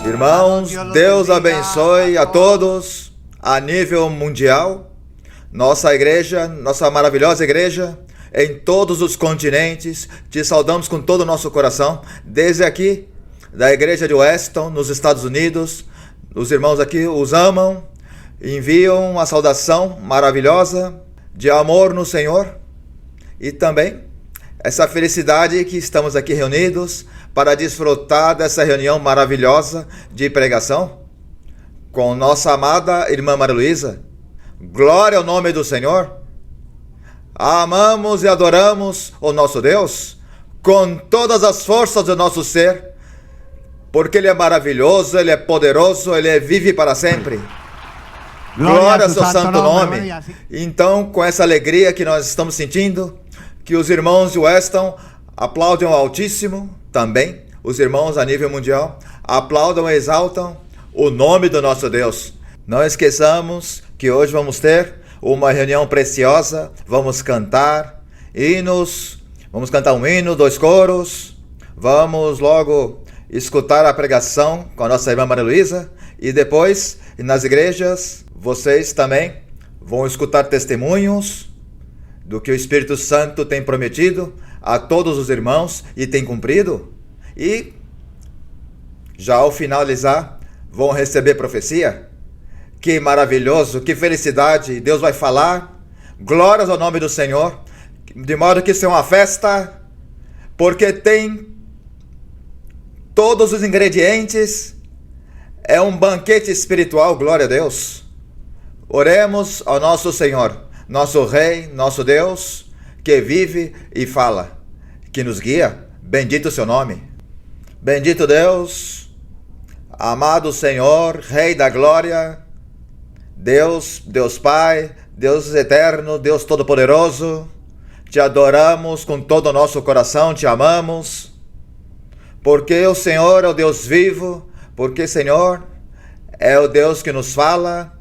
Irmãos, Deus abençoe a todos a nível mundial. Nossa igreja, nossa maravilhosa igreja, em todos os continentes, te saudamos com todo o nosso coração. Desde aqui, da igreja de Weston, nos Estados Unidos, os irmãos aqui os amam, enviam uma saudação maravilhosa de amor no Senhor e também essa felicidade que estamos aqui reunidos para desfrutar dessa reunião maravilhosa de pregação com nossa amada irmã Maria Luísa. Glória ao nome do Senhor. Amamos e adoramos o nosso Deus com todas as forças do nosso ser, porque Ele é maravilhoso, Ele é poderoso, Ele vive para sempre. Glória ao seu santo nome. Então, com essa alegria que nós estamos sentindo, que os irmãos de Weston aplaudem ao Altíssimo, também os irmãos a nível mundial aplaudam e exaltam o nome do nosso Deus. Não esqueçamos que hoje vamos ter uma reunião preciosa, vamos cantar hinos, vamos cantar um hino, 2 coros, vamos logo escutar a pregação com a nossa irmã Maria Luísa e depois, nas igrejas, vocês também vão escutar testemunhos do que o Espírito Santo tem prometido a todos os irmãos e tem cumprido. E já ao finalizar, vão receber profecia. Que maravilhoso, que felicidade! Deus vai falar, glórias ao nome do Senhor, de modo que isso é uma festa, porque tem todos os ingredientes, é um banquete espiritual, glória a Deus. Oremos ao nosso Senhor, nosso Rei, nosso Deus, que vive e fala, que nos guia. Bendito o seu nome. Bendito Deus, amado Senhor, Rei da glória, Deus Pai, Deus eterno, Deus todo-poderoso, te adoramos com todo o nosso coração, te amamos, porque o Senhor é o Deus vivo, porque, Senhor, é o Deus que nos fala,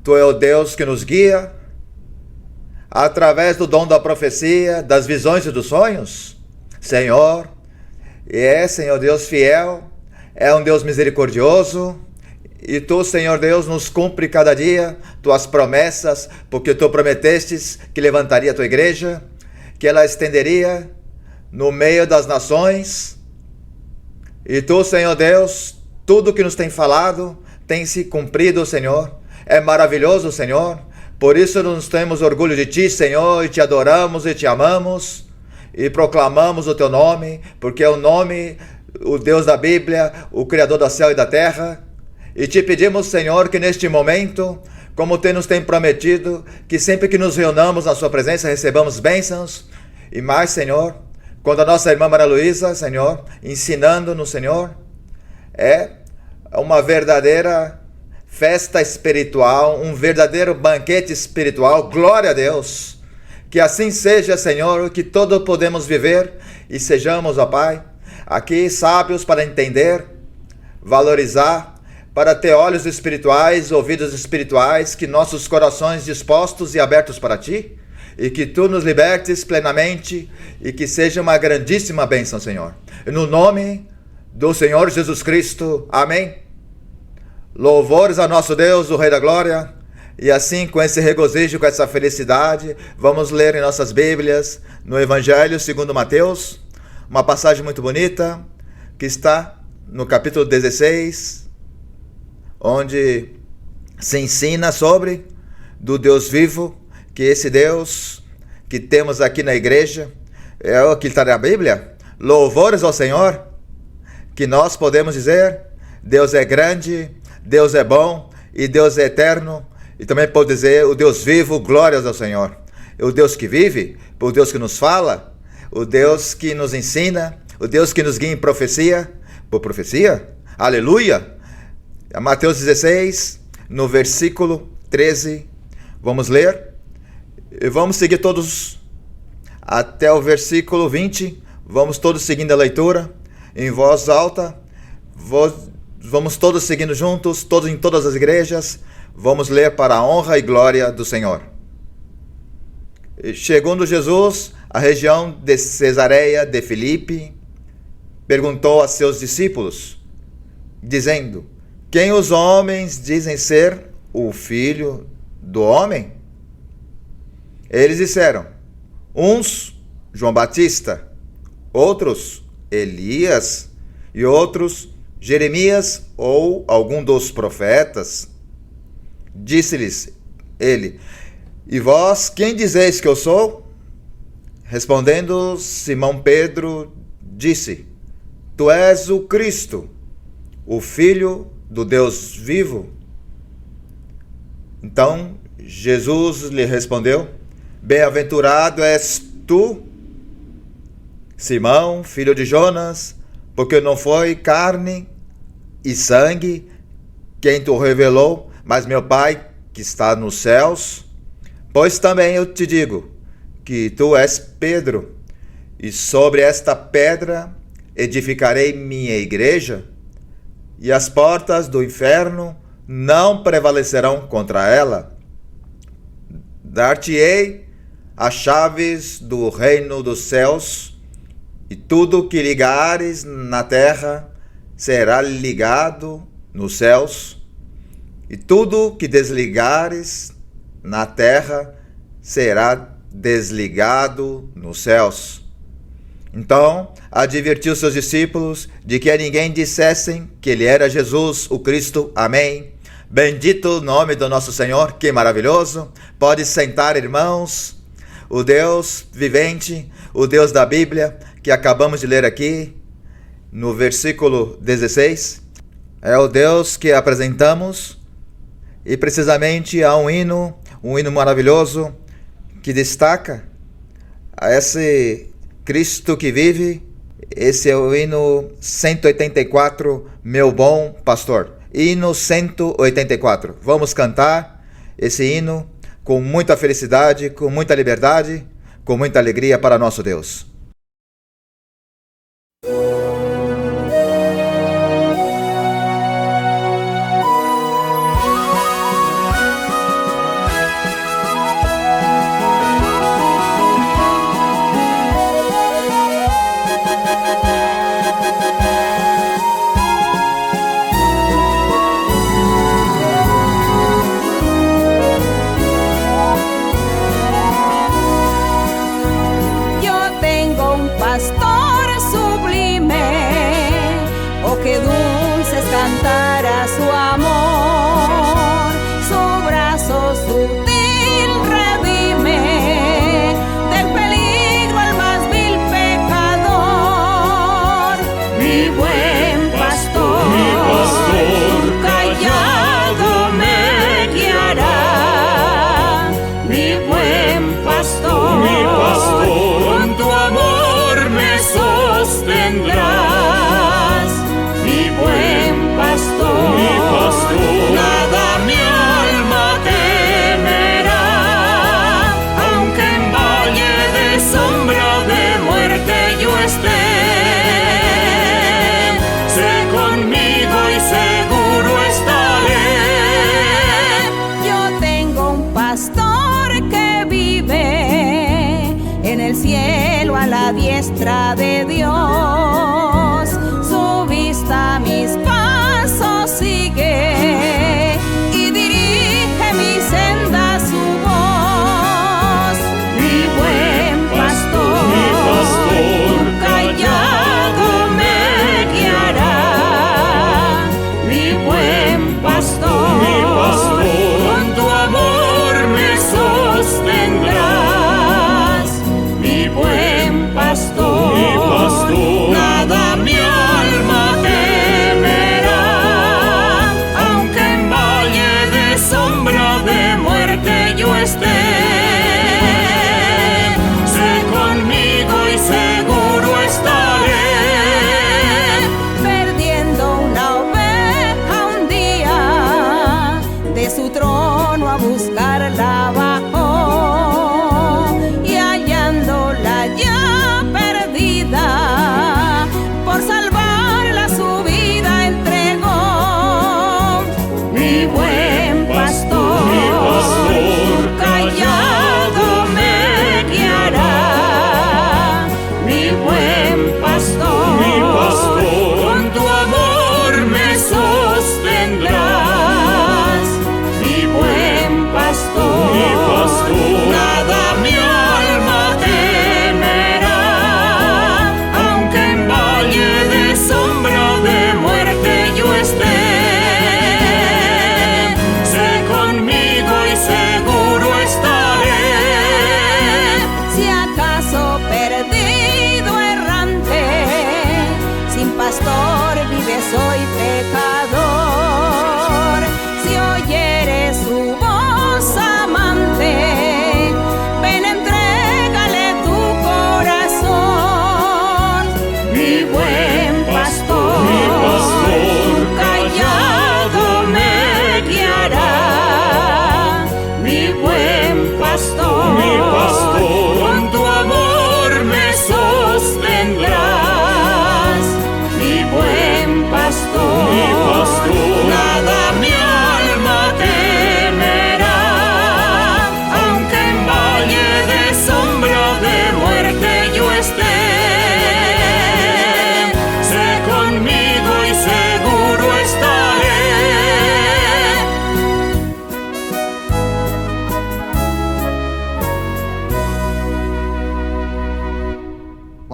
Tu é o Deus que nos guia, através do dom da profecia, das visões e dos sonhos, Senhor, Senhor Deus fiel, é um Deus misericordioso, e Tu, Senhor Deus, nos cumpre cada dia Tuas promessas, porque Tu prometestes que levantaria a Tua igreja, que ela estenderia no meio das nações, e Tu, Senhor Deus, tudo que nos tem falado tem se cumprido, Senhor. É maravilhoso, Senhor. Por isso nós temos orgulho de Ti, Senhor, e Te adoramos e Te amamos e proclamamos o Teu nome, porque é o nome, o Deus da Bíblia, o Criador do céu e da terra. E Te pedimos, Senhor, que neste momento, como Tu nos tem prometido, que sempre que nos reunamos na Sua presença recebamos bênçãos. E mais, Senhor, quando a nossa irmã Maria Luísa, Senhor, ensinando-nos, Senhor, é uma verdadeira festa espiritual, um verdadeiro banquete espiritual. Glória a Deus. Que assim seja, Senhor, que todos podemos viver e sejamos, ó Pai, aqui sábios para entender, valorizar, para ter olhos espirituais, ouvidos espirituais, que nossos corações dispostos e abertos para Ti, e que Tu nos libertes plenamente e que seja uma grandíssima bênção, Senhor. No nome do Senhor Jesus Cristo. Amém. Louvores a nosso Deus, o Rei da Glória. E assim, com esse regozijo, com essa felicidade, vamos ler em nossas Bíblias, no Evangelho segundo Mateus, uma passagem muito bonita, que está no capítulo 16, onde se ensina sobre do Deus vivo, que esse Deus que temos aqui na igreja, é o que está na Bíblia. Louvores ao Senhor, que nós podemos dizer, Deus é grande, Deus é bom e Deus é eterno. E também pode dizer o Deus vivo, glórias ao Senhor. O Deus que vive, o Deus que nos fala, o Deus que nos ensina, o Deus que nos guia em profecia, por profecia, aleluia. Mateus 16, no versículo 13, vamos ler. E vamos seguir todos até o versículo 20, vamos todos seguindo a leitura, em voz alta, vamos todos seguindo juntos, todos em todas as igrejas, vamos ler para a honra e glória do Senhor. Chegando Jesus à região de Cesareia de Filipe, perguntou a seus discípulos: dizendo: quem os homens dizem ser o Filho do Homem? Eles disseram: uns, João Batista, outros, Elias, e outros, Jeremias ou algum dos profetas. Disse-lhes ele: e vós, quem dizeis que eu sou? Respondendo, Simão Pedro disse: tu és o Cristo, o Filho do Deus vivo. Então Jesus lhe respondeu: bem-aventurado és tu, Simão, filho de Jonas, porque não foi carne e sangue quem te revelou, mas meu Pai que está nos céus. Pois também eu te digo que tu és Pedro, e sobre esta pedra edificarei minha igreja, e as portas do inferno não prevalecerão contra ela. Dar-te-ei as chaves do reino dos céus, e tudo que ligares na terra será ligado nos céus, e tudo que desligares na terra será desligado nos céus. Então advertiu seus discípulos de que a ninguém dissessem que ele era Jesus, o Cristo. Amém. Bendito o nome do nosso Senhor, que maravilhoso. Pode sentar, irmãos. O Deus vivente, o Deus da Bíblia, que acabamos de ler aqui, no versículo 16, é o Deus que apresentamos, e precisamente há um hino maravilhoso, que destaca a esse Cristo que vive. Esse é o hino 184, Meu Bom Pastor. Hino 184. Vamos cantar esse hino com muita felicidade, com muita liberdade, com muita alegria para nosso Deus. De Dios, su vista mis pasos sigue y dirige mi senda su voz. Mi buen pastor, callado me guiará. Mi buen pastor, con tu amor me sostendrás. Mi buen pastor, nada mi alma temerá, aunque en valle de sombra de muerte yo esté. Sé conmigo y seguro estaré, perdiendo una oveja un día, de su trono a buscarla bajó, y hallándola ya perdida,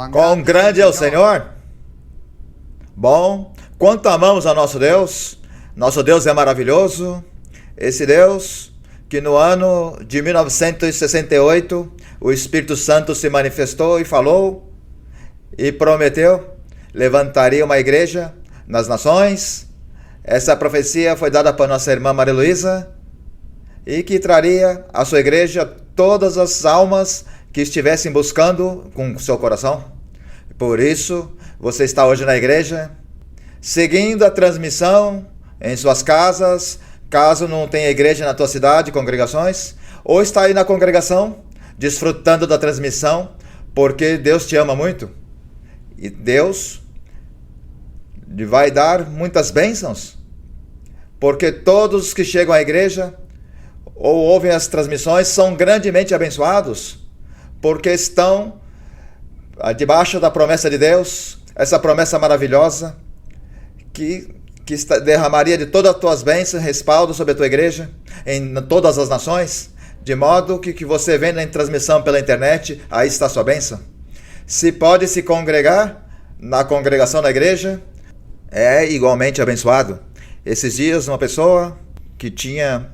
Quão grande é o Senhor! Bom, quanto amamos a nosso Deus é maravilhoso. Esse Deus que no ano de 1968 o Espírito Santo se manifestou e falou e prometeu levantaria uma igreja nas nações. Essa profecia foi dada para nossa irmã Maria Luísa e que traria à sua igreja todas as almas que estivessem buscando com seu coração. Por isso, você está hoje na igreja, seguindo a transmissão em suas casas, caso não tenha igreja na tua cidade, congregações, ou está aí na congregação, desfrutando da transmissão, porque Deus te ama muito. E Deus lhe vai dar muitas bênçãos, porque todos os que chegam à igreja ou ouvem as transmissões são grandemente abençoados, porque estão debaixo da promessa de Deus, essa promessa maravilhosa que derramaria de todas as tuas bênçãos, respaldo sobre a tua igreja em todas as nações, de modo que você vendo em transmissão pela internet, aí está a sua bênção. Se pode se congregar na congregação da igreja, é igualmente abençoado. Esses dias, uma pessoa que tinha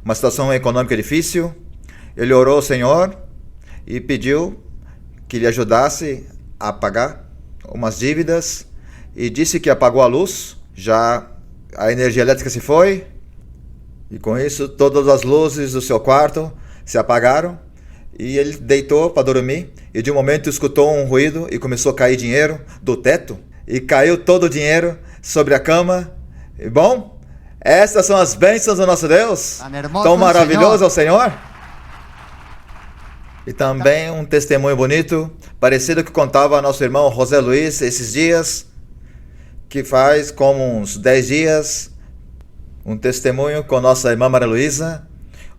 uma situação econômica difícil, ele orou ao Senhor e pediu que lhe ajudasse a pagar umas dívidas e disse que apagou a luz, já a energia elétrica se foi e com isso todas as luzes do seu quarto se apagaram e ele deitou para dormir e de um momento escutou um ruído e começou a cair dinheiro do teto e caiu todo o dinheiro sobre a cama. E bom, estas são as bênçãos do nosso Deus, tão maravilhoso é o Senhor. E também um testemunho bonito, parecido que contava nosso irmão José Luiz esses dias, que faz como uns 10 dias, um testemunho com nossa irmã Maria Luísa.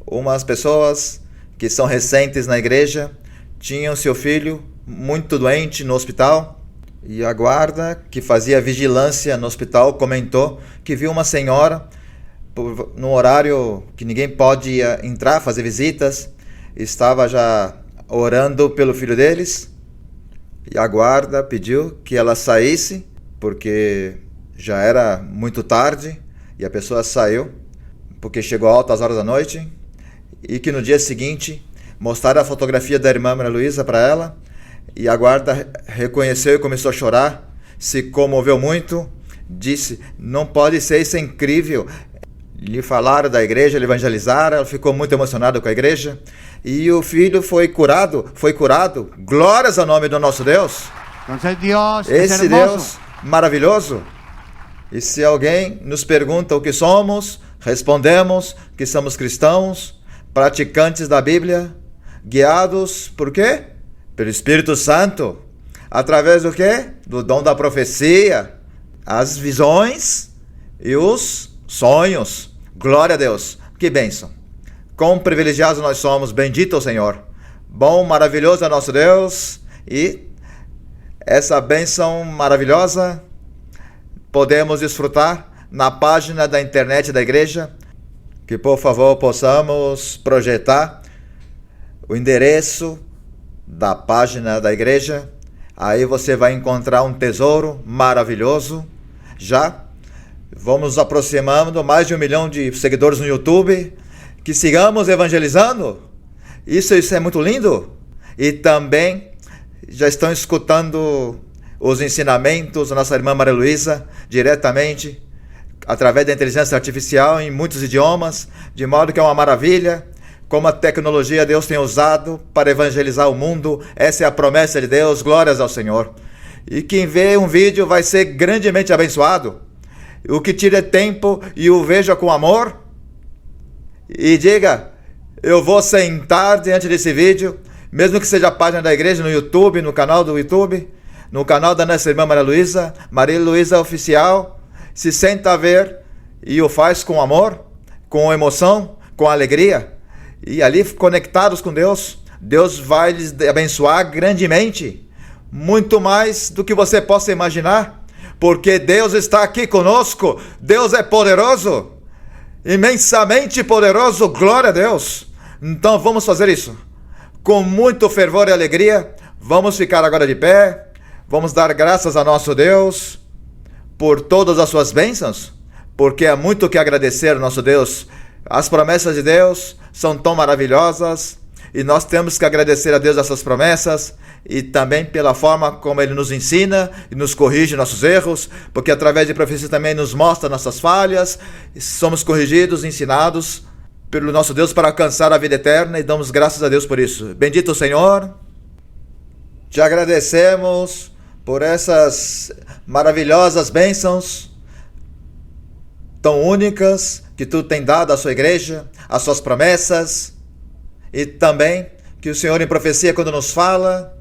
Umas pessoas que são recentes na igreja, tinham seu filho muito doente no hospital, e a guarda que fazia vigilância no hospital comentou que viu uma senhora, no horário que ninguém pode entrar, fazer visitas, estava já orando pelo filho deles, e a guarda pediu que ela saísse, porque já era muito tarde, e a pessoa saiu, porque chegou altas horas da noite, e que no dia seguinte mostraram a fotografia da irmã Maria Luísa para ela, e a guarda reconheceu e começou a chorar, se comoveu muito, disse, não pode ser, isso é incrível. Lhe falaram da igreja, lhe evangelizaram, ela ficou muito emocionada com a igreja, e o filho foi curado, glórias ao nome do nosso Deus. Esse Deus maravilhoso. E se alguém nos pergunta o que somos, respondemos que somos cristãos, praticantes da Bíblia, guiados por quê? Pelo Espírito Santo, através do quê? Do dom da profecia, as visões e os sonhos. Glória a Deus, que bênção. Quão privilegiados nós somos, bendito é o Senhor. Bom, maravilhoso é nosso Deus, e essa bênção maravilhosa podemos desfrutar na página da internet da igreja, que por favor possamos projetar o endereço da página da igreja. Aí você vai encontrar um tesouro maravilhoso. Já vamos nos aproximando mais de 1 milhão de seguidores no YouTube. Que sigamos evangelizando. Isso é muito lindo. E também já estão escutando os ensinamentos da nossa irmã Maria Luísa diretamente através da inteligência artificial em muitos idiomas, de modo que é uma maravilha como a tecnologia Deus tem usado para evangelizar o mundo. Essa é a promessa de Deus, glórias ao Senhor. E quem vê um vídeo vai ser grandemente abençoado. O que tire tempo e o veja com amor e diga, eu vou sentar diante desse vídeo, mesmo que seja a página da igreja no YouTube, no canal do YouTube, no canal da nossa irmã Maria Luísa Oficial, se senta a ver e o faz com amor, com emoção, com alegria, e ali conectados com Deus, Deus vai lhes abençoar grandemente, muito mais do que você possa imaginar, porque Deus está aqui conosco. Deus é poderoso, imensamente poderoso, glória a Deus. Então vamos fazer isso com muito fervor e alegria. Vamos ficar agora de pé, Vamos dar graças a nosso Deus por todas as suas bênçãos, porque há muito que agradecer ao nosso Deus. As promessas de Deus são tão maravilhosas e nós temos que agradecer a Deus essas promessas e também pela forma como Ele nos ensina e nos corrige nossos erros, porque através de profecia também nos mostra nossas falhas, somos corrigidos, ensinados pelo nosso Deus para alcançar a vida eterna e damos graças a Deus por isso. Bendito o Senhor, te agradecemos por essas maravilhosas bênçãos tão únicas que tu tem dado à sua igreja, às suas promessas, e também que o Senhor em profecia, quando nos fala,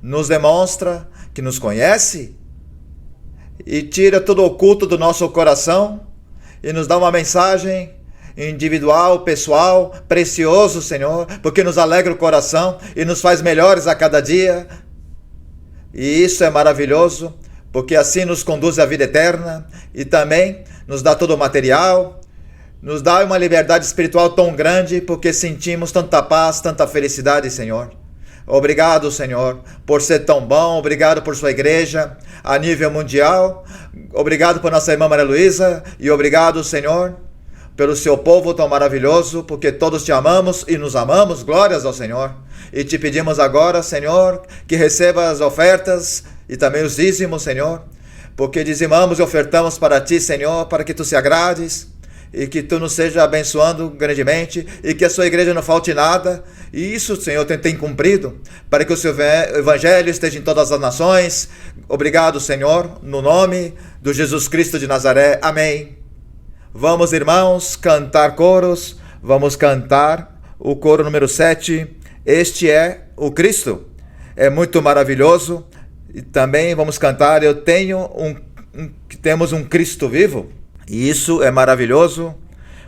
nos demonstra que nos conhece e tira todo o oculto do nosso coração e nos dá uma mensagem individual, pessoal, precioso, Senhor, porque nos alegra o coração e nos faz melhores a cada dia. E isso é maravilhoso, porque assim nos conduz à vida eterna e também nos dá todo o material, nos dá uma liberdade espiritual tão grande, porque sentimos tanta paz, tanta felicidade, Senhor. Obrigado, Senhor, por ser tão bom, obrigado por sua igreja a nível mundial, obrigado por nossa irmã Maria Luísa e obrigado, Senhor, pelo seu povo tão maravilhoso, porque todos te amamos e nos amamos, glórias ao Senhor. E te pedimos agora, Senhor, que receba as ofertas e também os dízimos, Senhor, porque dizimamos e ofertamos para ti, Senhor, para que tu se agrades e que tu nos seja abençoando grandemente e que a sua igreja não falte nada. E isso, Senhor, tem cumprido, para que o seu evangelho esteja em todas as nações. Obrigado, Senhor, no nome do Jesus Cristo de Nazaré. Amém. Vamos, irmãos, cantar coros. Vamos cantar o coro número 7. Este é o Cristo. É muito maravilhoso. E também vamos cantar temos um Cristo vivo. E isso é maravilhoso,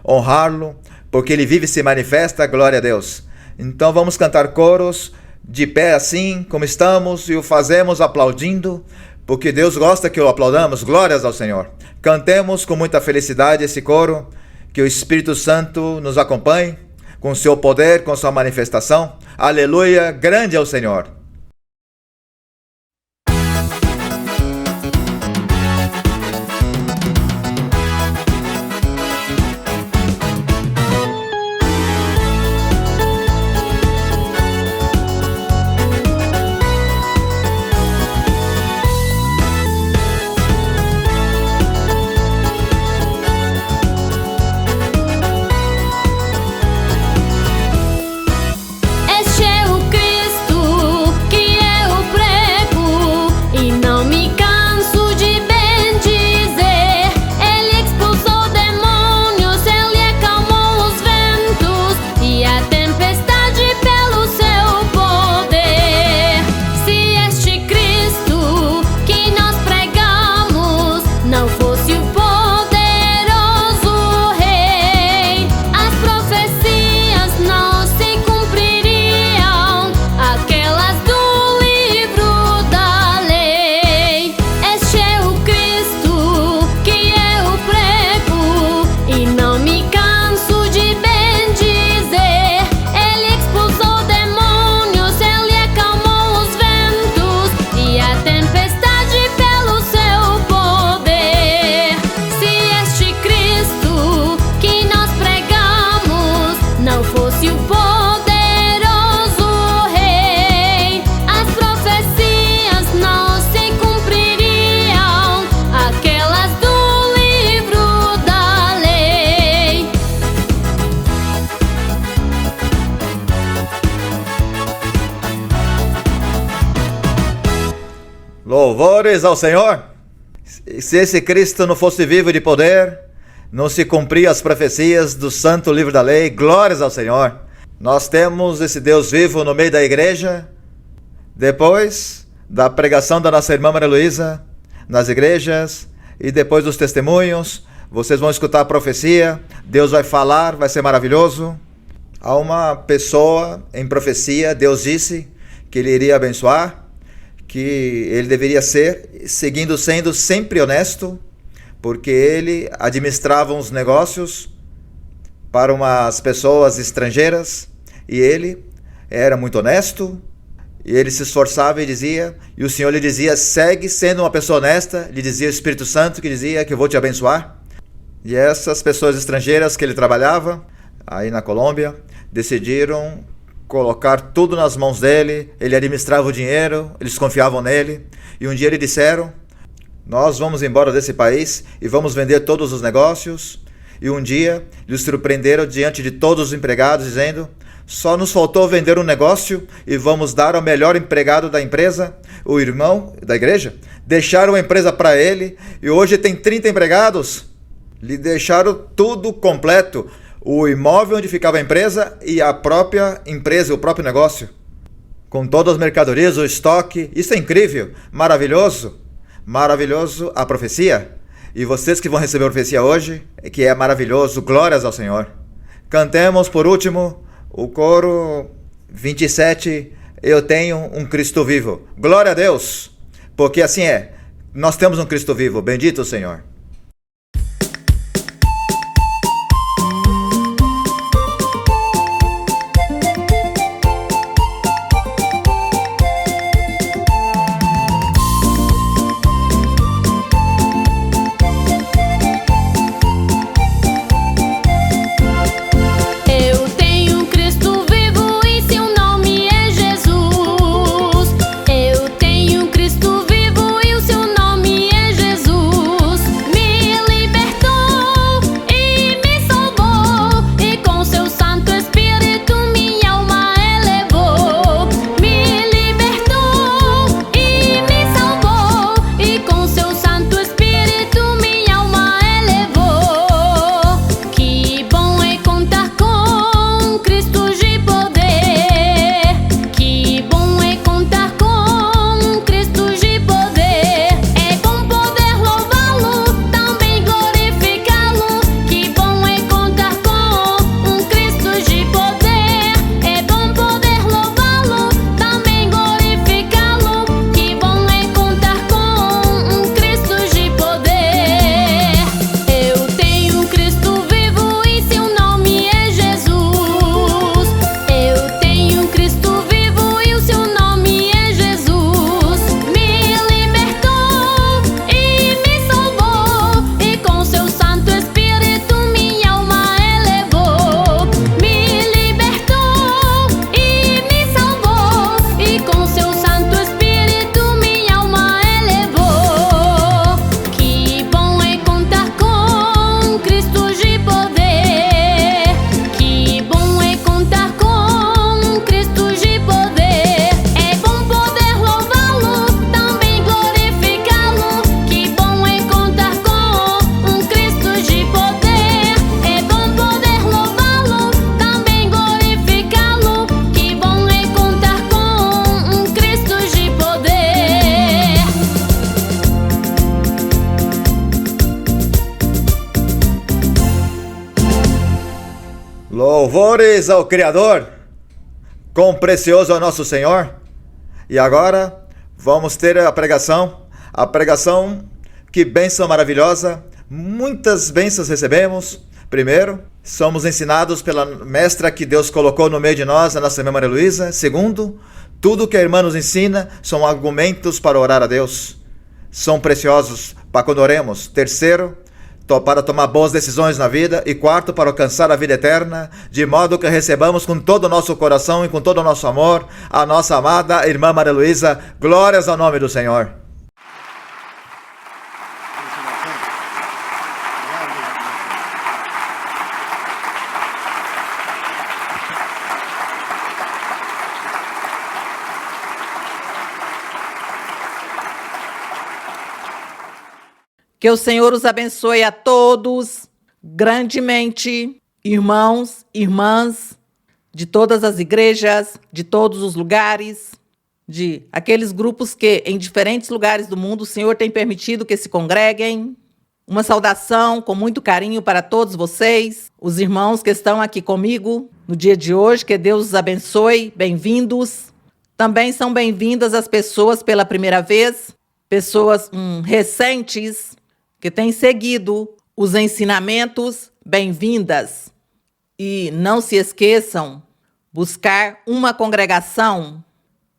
honrá-lo, porque ele vive e se manifesta, glória a Deus. Então vamos cantar coros de pé assim como estamos e o fazemos aplaudindo, porque Deus gosta que o aplaudamos, glórias ao Senhor. Cantemos com muita felicidade esse coro, que o Espírito Santo nos acompanhe com seu poder, com sua manifestação. Aleluia, grande é o Senhor. Louvores ao Senhor! Se esse Cristo não fosse vivo de poder, não se cumpria as profecias do santo livro da lei, glórias ao Senhor. Nós temos esse Deus vivo no meio da igreja. Depois da pregação da nossa irmã Maria Luísa nas igrejas e depois dos testemunhos, vocês vão escutar a profecia, Deus vai falar, vai ser maravilhoso. Há uma pessoa em profecia, Deus disse que ele iria abençoar, que ele deveria ser, sendo sempre honesto, porque ele administrava uns negócios para umas pessoas estrangeiras e ele era muito honesto E ele se esforçava e dizia, e o Senhor lhe dizia, segue sendo uma pessoa honesta, lhe dizia o Espírito Santo que dizia que eu vou te abençoar. E essas pessoas estrangeiras que ele trabalhava, aí na Colômbia, decidiram colocar tudo nas mãos dele, ele administrava o dinheiro, eles confiavam nele, e um dia lhe disseram, nós vamos embora desse país e vamos vender todos os negócios, e um dia lhes surpreenderam diante de todos os empregados, dizendo, só nos faltou vender um negócio e vamos dar ao melhor empregado da empresa, o irmão da igreja. Deixaram a empresa para ele e hoje tem 30 empregados. Lhe deixaram tudo completo, o imóvel onde ficava a empresa e a própria empresa, o próprio negócio. Com todas as mercadorias, o estoque, isso é incrível, maravilhoso. Maravilhoso a profecia. E vocês que vão receber a profecia hoje, que é maravilhoso, glórias ao Senhor. Cantemos por último o coro 27, eu tenho um Cristo vivo. Glória a Deus, porque assim é, nós temos um Cristo vivo, bendito o Senhor. Louvores ao Criador, quão precioso é o nosso Senhor. E agora vamos ter a pregação que bênção maravilhosa, muitas bênçãos recebemos. Primeiro, somos ensinados pela mestra que Deus colocou no meio de nós, a nossa irmã Maria Luísa. Segundo, tudo que a irmã nos ensina são argumentos para orar a Deus, são preciosos para quando oremos. Terceiro, para tomar boas decisões na vida. E quarto, para alcançar a vida eterna, de modo que recebamos com todo o nosso coração e com todo o nosso amor a nossa amada irmã Maria Luísa. Glórias ao nome do Senhor. Que o Senhor os abençoe a todos grandemente, irmãos, irmãs, de todas as igrejas, de todos os lugares, de aqueles grupos que em diferentes lugares do mundo o Senhor tem permitido que se congreguem. Uma saudação com muito carinho para todos vocês, os irmãos que estão aqui comigo no dia de hoje. Que Deus os abençoe, bem-vindos. Também são bem-vindas as pessoas pela primeira vez, pessoas recentes, que têm seguido os ensinamentos, bem-vindas. E não se esqueçam, buscar uma congregação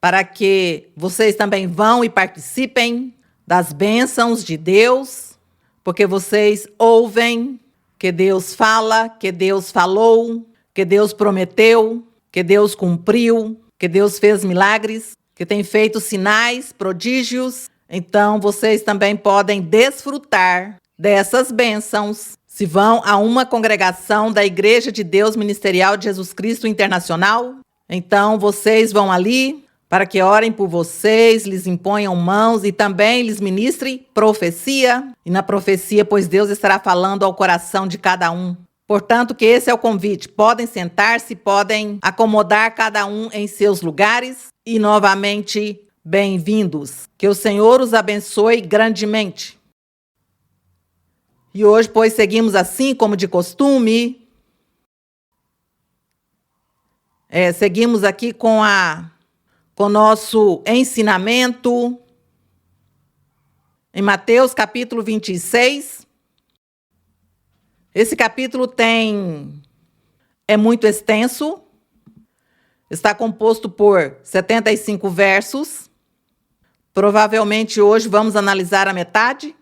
para que vocês também vão e participem das bênçãos de Deus, porque vocês ouvem que Deus fala, que Deus falou, que Deus prometeu, que Deus cumpriu, que Deus fez milagres, que tem feito sinais, prodígios. Então, vocês também podem desfrutar dessas bênçãos se vão a uma congregação da Igreja de Deus Ministerial de Jesus Cristo Internacional. Então, vocês vão ali para que orem por vocês, lhes imponham mãos e também lhes ministre profecia. E na profecia, pois Deus estará falando ao coração de cada um. Portanto, que esse é o convite. Podem sentar-se, podem acomodar cada um em seus lugares. E, novamente, bem-vindos. Que o Senhor os abençoe grandemente. E hoje, pois, seguimos assim como de costume. Seguimos aqui com o nosso ensinamento em Mateus capítulo 26. Esse capítulo é muito extenso, está composto por 75 versos. Provavelmente hoje vamos analisar a metade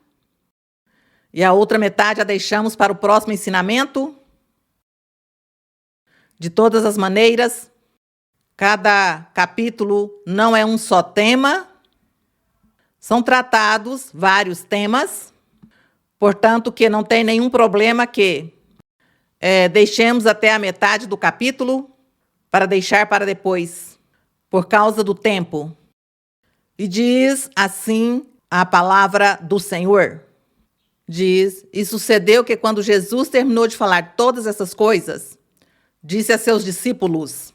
e a outra metade a deixamos para o próximo ensinamento. De todas as maneiras, cada capítulo não é um só tema, são tratados vários temas, portanto que não tem nenhum problema que deixemos até a metade do capítulo para deixar para depois, por causa do tempo. E diz assim a palavra do Senhor. Diz, e sucedeu que quando Jesus terminou de falar todas essas coisas, disse a seus discípulos.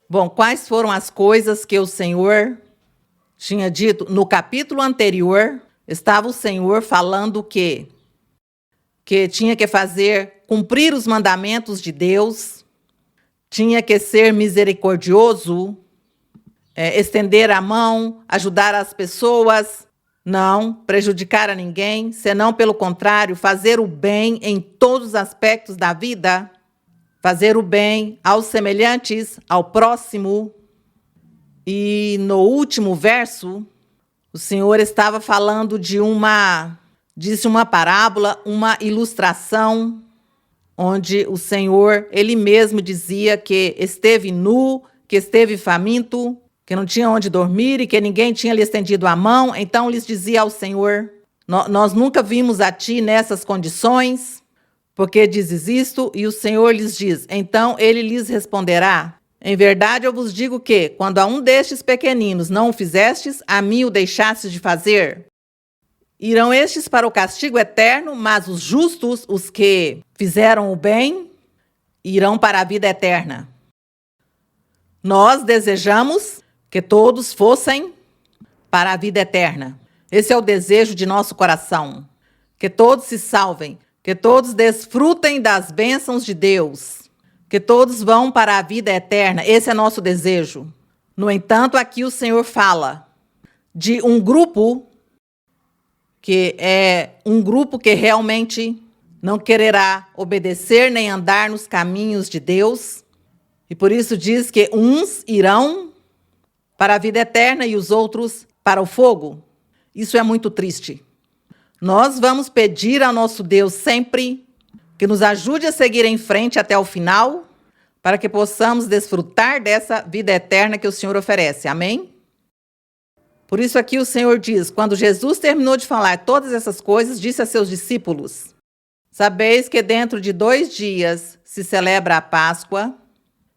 Bom, quais foram as coisas que o Senhor tinha dito? No capítulo anterior, estava o Senhor falando que tinha que cumprir os mandamentos de Deus, tinha que ser misericordioso, estender a mão, ajudar as pessoas, não prejudicar a ninguém, senão pelo contrário, fazer o bem em todos os aspectos da vida, fazer o bem aos semelhantes, ao próximo. E no último verso, o Senhor estava falando disse uma parábola, uma ilustração, onde o Senhor, ele mesmo dizia que esteve nu, que esteve faminto, que não tinha onde dormir e que ninguém tinha lhe estendido a mão. Então lhes dizia ao Senhor, nós nunca vimos a ti nessas condições, porque dizes isto? E o Senhor lhes diz, então ele lhes responderá, em verdade eu vos digo que, quando a um destes pequeninos não o fizestes, a mim o deixastes de fazer. Irão estes para o castigo eterno, mas os justos, os que fizeram o bem, irão para a vida eterna. Nós desejamos que todos fossem para a vida eterna. Esse é o desejo de nosso coração. Que todos se salvem, que todos desfrutem das bênçãos de Deus, que todos vão para a vida eterna. Esse é nosso desejo. No entanto, aqui o Senhor fala de um grupo que é um grupo que realmente não quererá obedecer nem andar nos caminhos de Deus. E por isso diz que uns irão para a vida eterna e os outros para o fogo. Isso é muito triste. Nós vamos pedir ao nosso Deus sempre que nos ajude a seguir em frente até o final, para que possamos desfrutar dessa vida eterna que o Senhor oferece. Amém? Por isso aqui o Senhor diz, quando Jesus terminou de falar todas essas coisas, disse a seus discípulos, sabeis que dentro de 2 dias se celebra a Páscoa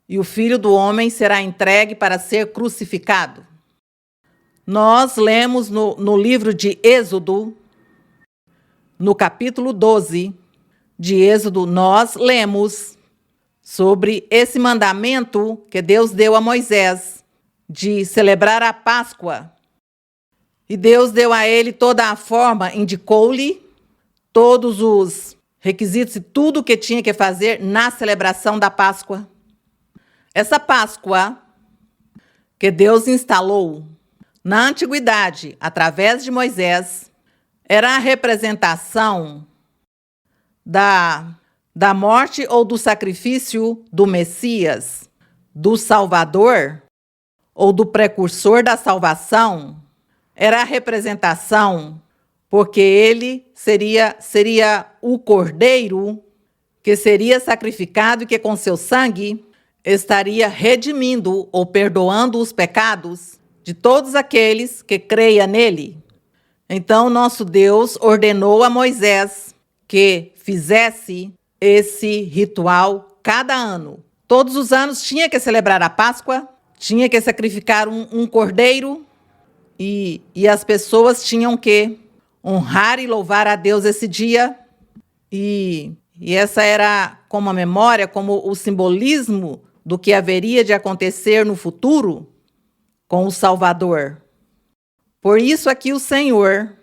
e o Filho do Homem será entregue para ser crucificado. Nós lemos no livro de Êxodo, no capítulo 12 de Êxodo, nós lemos sobre esse mandamento que Deus deu a Moisés de celebrar a Páscoa. E Deus deu a ele toda a forma, indicou-lhe todos os requisitos e tudo o que tinha que fazer na celebração da Páscoa. Essa Páscoa que Deus instalou na antiguidade, através de Moisés, era a representação da morte ou do sacrifício do Messias, do Salvador, ou do precursor da salvação, era a representação, porque ele seria o cordeiro que seria sacrificado e que com seu sangue estaria redimindo ou perdoando os pecados de todos aqueles que creiam nele. Então, nosso Deus ordenou a Moisés que fizesse esse ritual cada ano. Todos os anos tinha que celebrar a Páscoa, tinha que sacrificar um cordeiro e as pessoas tinham que honrar e louvar a Deus esse dia. E essa era como a memória, como o simbolismo do que haveria de acontecer no futuro com o Salvador. Por isso aqui o Senhor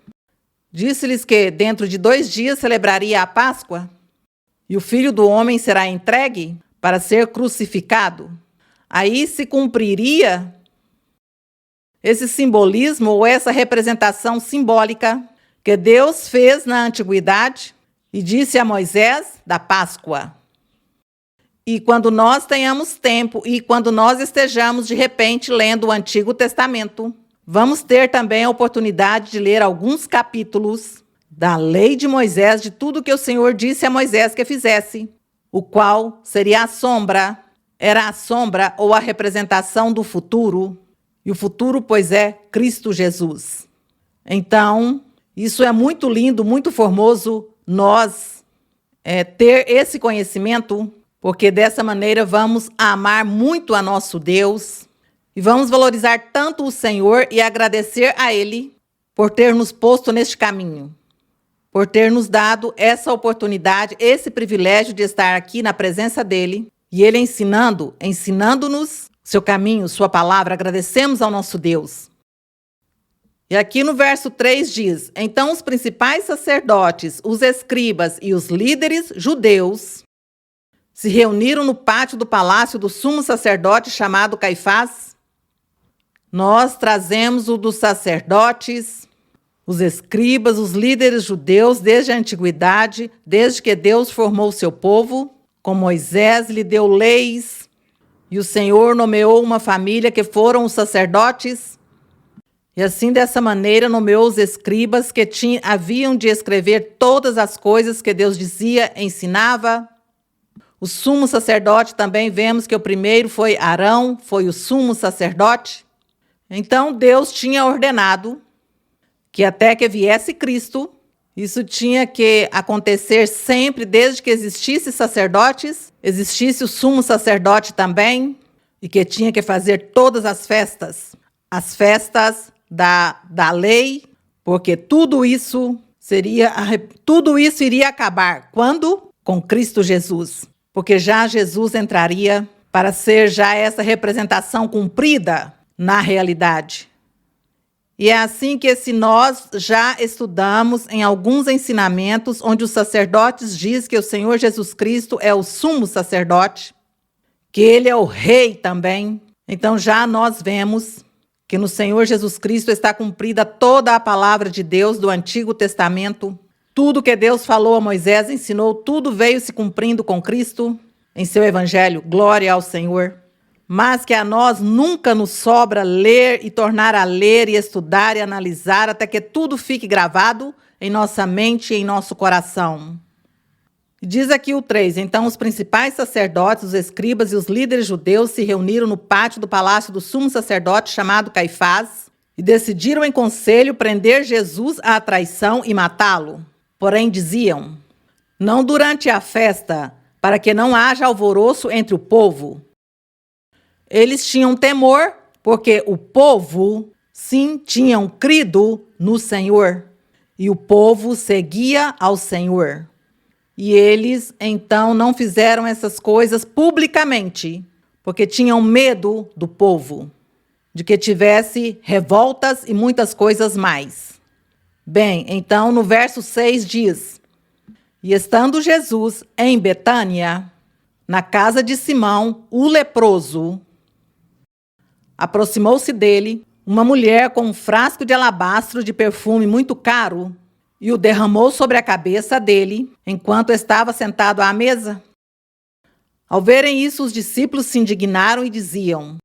disse-lhes que dentro de 2 dias celebraria a Páscoa e o Filho do Homem será entregue para ser crucificado. Aí se cumpriria esse simbolismo ou essa representação simbólica que Deus fez na antiguidade e disse a Moisés da Páscoa. E quando nós tenhamos tempo e quando nós estejamos de repente lendo o Antigo Testamento, vamos ter também a oportunidade de ler alguns capítulos da lei de Moisés, de tudo que o Senhor disse a Moisés que fizesse, o qual seria a sombra, era a sombra ou a representação do futuro, e o futuro, pois, é Cristo Jesus. Então, isso é muito lindo, muito formoso, nós ter esse conhecimento, porque dessa maneira vamos amar muito a nosso Deus e vamos valorizar tanto o Senhor e agradecer a Ele por ter nos posto neste caminho, por ter nos dado essa oportunidade, esse privilégio de estar aqui na presença dEle e Ele ensinando-nos seu caminho, sua palavra. Agradecemos ao nosso Deus. E aqui no verso 3 diz: então os principais sacerdotes, os escribas e os líderes judeus se reuniram no pátio do palácio do sumo sacerdote chamado Caifás. Nós trazemos o dos sacerdotes, os escribas, os líderes judeus desde a antiguidade, desde que Deus formou o seu povo, com Moisés lhe deu leis, e o Senhor nomeou uma família que foram os sacerdotes. E assim, dessa maneira, nomeou os escribas que haviam de escrever todas as coisas que Deus dizia, ensinava. O sumo sacerdote também vemos que o primeiro foi Arão, foi o sumo sacerdote. Então Deus tinha ordenado que até que viesse Cristo, isso tinha que acontecer sempre, desde que existisse sacerdotes, existisse o sumo sacerdote também, e que tinha que fazer todas as festas da lei, porque tudo isso iria acabar. Quando? Com Cristo Jesus. Porque já Jesus entraria para ser já essa representação cumprida na realidade. E é assim que nós já estudamos em alguns ensinamentos onde os sacerdotes dizem que o Senhor Jesus Cristo é o sumo sacerdote, que Ele é o rei também. Então já nós vemos que no Senhor Jesus Cristo está cumprida toda a palavra de Deus do Antigo Testamento. Tudo que Deus falou a Moisés, ensinou, tudo veio se cumprindo com Cristo em seu Evangelho. Glória ao Senhor. Mas que a nós nunca nos sobra ler e tornar a ler e estudar e analisar até que tudo fique gravado em nossa mente e em nosso coração. Diz aqui o 3, então os principais sacerdotes, os escribas e os líderes judeus se reuniram no pátio do palácio do sumo sacerdote chamado Caifás e decidiram em conselho prender Jesus à traição e matá-lo. Porém diziam, não durante a festa, para que não haja alvoroço entre o povo. Eles tinham temor, porque o povo, sim, tinham crido no Senhor. E o povo seguia ao Senhor. E eles, então, não fizeram essas coisas publicamente, porque tinham medo do povo, de que tivesse revoltas e muitas coisas mais. Bem, então, no verso 6 diz, e estando Jesus em Betânia, na casa de Simão, o leproso, aproximou-se dele uma mulher com um frasco de alabastro de perfume muito caro e o derramou sobre a cabeça dele, enquanto estava sentado à mesa. Ao verem isso, os discípulos se indignaram e diziam,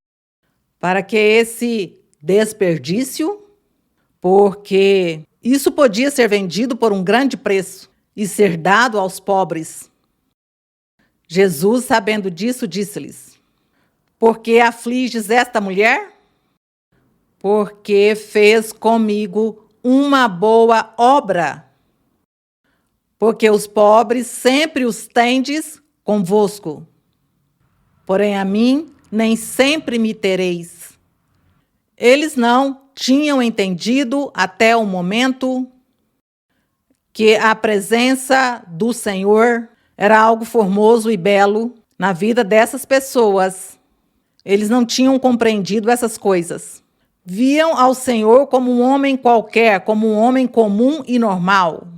para que esse desperdício, porque isso podia ser vendido por um grande preço e ser dado aos pobres. Jesus, sabendo disso, disse-lhes: por que afliges esta mulher? Porque fez comigo uma boa obra. Porque os pobres sempre os tendes convosco, porém a mim nem sempre me tereis. Eles não tinham entendido até o momento que a presença do Senhor era algo formoso e belo na vida dessas pessoas. Eles não tinham compreendido essas coisas. Viam ao Senhor como um homem qualquer, como um homem comum e normal.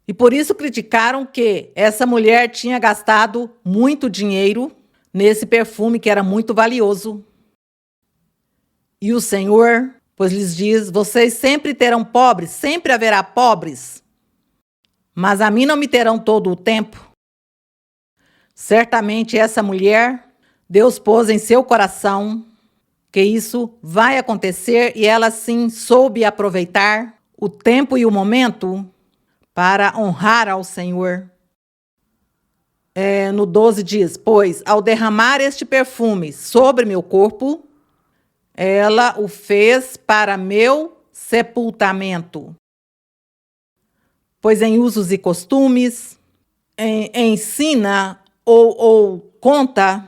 E por isso criticaram que essa mulher tinha gastado muito dinheiro nesse perfume que era muito valioso. E o Senhor, pois lhes diz: vocês sempre terão pobres, sempre haverá pobres, mas a mim não me terão todo o tempo. Certamente essa mulher, Deus pôs em seu coração que isso vai acontecer e ela sim soube aproveitar o tempo e o momento para honrar ao Senhor. No 12 diz: pois ao derramar este perfume sobre meu corpo, ela o fez para meu sepultamento. Pois em usos e costumes, ensina ou conta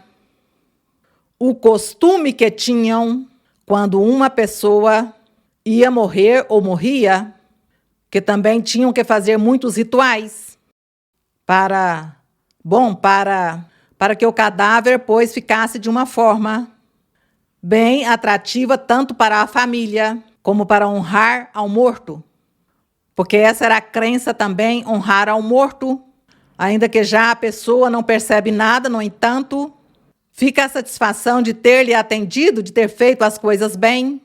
o costume que tinham quando uma pessoa ia morrer ou morria, que também tinham que fazer muitos rituais para que o cadáver, pois, ficasse de uma forma bem atrativa tanto para a família como para honrar ao morto. Porque essa era a crença também, honrar ao morto, ainda que já a pessoa não percebe nada, no entanto, fica a satisfação de ter lhe atendido, de ter feito as coisas bem.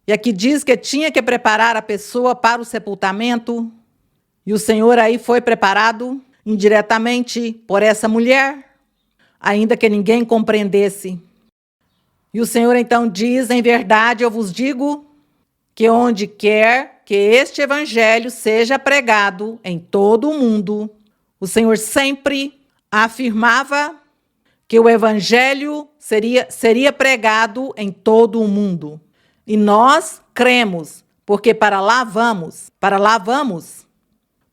E aqui diz que tinha que preparar a pessoa para o sepultamento. E o Senhor aí foi preparado indiretamente por essa mulher, ainda que ninguém compreendesse. E o Senhor então diz: em verdade eu vos digo que onde quer que este evangelho seja pregado em todo o mundo, o Senhor sempre afirmava que o evangelho seria pregado em todo o mundo. E nós cremos, porque para lá vamos,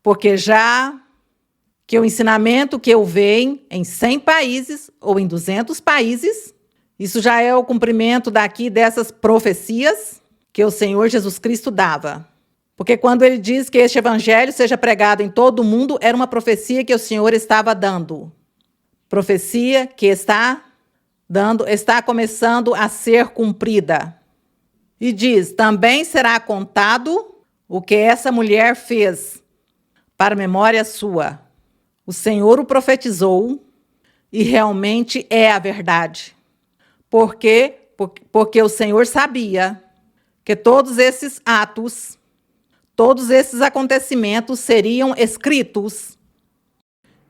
porque já que o ensinamento que eu vejo em 100 países ou em 200 países, isso já é o cumprimento dessas profecias que o Senhor Jesus Cristo dava. Porque quando ele diz que este evangelho seja pregado em todo o mundo, era uma profecia que o Senhor estava dando. Profecia que está começando a ser cumprida. E diz: também será contado o que essa mulher fez, para memória sua. O Senhor o profetizou e realmente é a verdade. Porque o Senhor sabia que todos esses atos, todos esses acontecimentos seriam escritos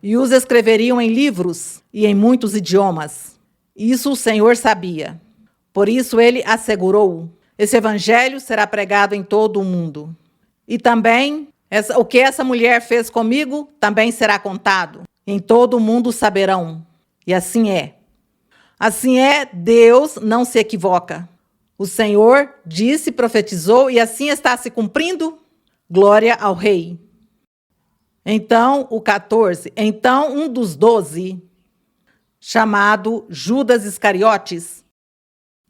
e os escreveriam em livros e em muitos idiomas. Isso o Senhor sabia. Por isso ele assegurou: esse evangelho será pregado em todo o mundo. E também, o que essa mulher fez comigo também será contado. Em todo o mundo saberão. E assim é. Assim é, Deus não se equivoca. O Senhor disse, profetizou, e assim está se cumprindo. Glória ao Rei. Então, o 14. Então, um dos 12, chamado Judas Iscariotes,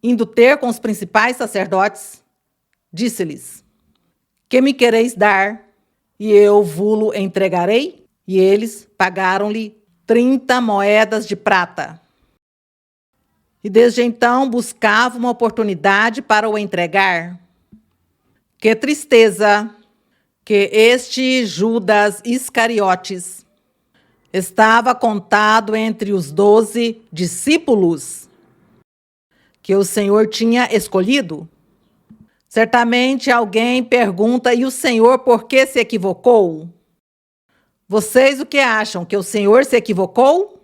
indo ter com os principais sacerdotes, disse-lhes: que me quereis dar, e eu vo-lo entregarei? E eles pagaram-lhe 30 moedas de prata. E desde então buscava uma oportunidade para o entregar. Que tristeza que este Judas Iscariotes estava contado entre os 12 discípulos que o Senhor tinha escolhido. Certamente alguém pergunta: e o Senhor por que se equivocou? Vocês o que acham? Que o Senhor se equivocou?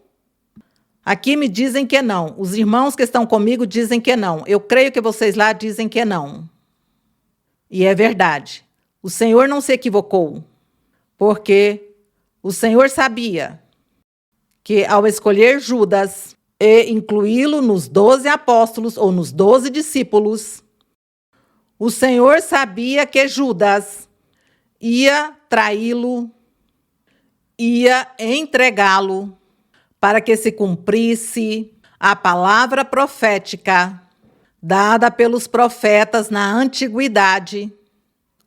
Aqui me dizem que não. Os irmãos que estão comigo dizem que não. Eu creio que vocês lá dizem que não. E é verdade. O Senhor não se equivocou, porque o Senhor sabia que ao escolher Judas e incluí-lo nos 12 apóstolos ou nos 12 discípulos, o Senhor sabia que Judas ia traí-lo, ia entregá-lo para que se cumprisse a palavra profética dada pelos profetas na antiguidade,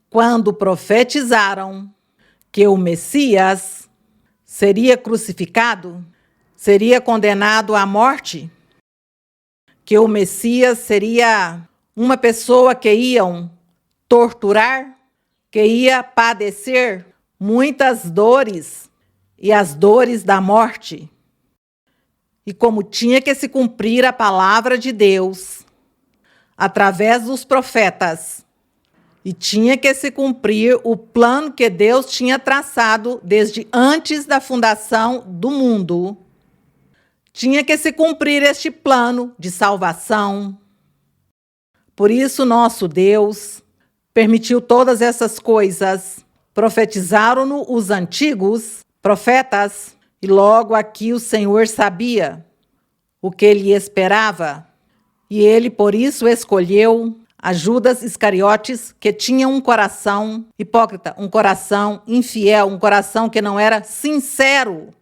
quando profetizaram que o Messias seria crucificado, seria condenado à morte, que o Messias seria uma pessoa que iam torturar, que ia padecer muitas dores e as dores da morte. E como tinha que se cumprir a palavra de Deus através dos profetas, e tinha que se cumprir o plano que Deus tinha traçado desde antes da fundação do mundo, tinha que se cumprir este plano de salvação. Por isso, nosso Deus permitiu todas essas coisas. Profetizaram-no os antigos profetas, e logo aqui o Senhor sabia o que lhe esperava, e ele por isso escolheu a Judas Iscariotes, que tinha um coração hipócrita, um coração infiel, um coração que não era sincero,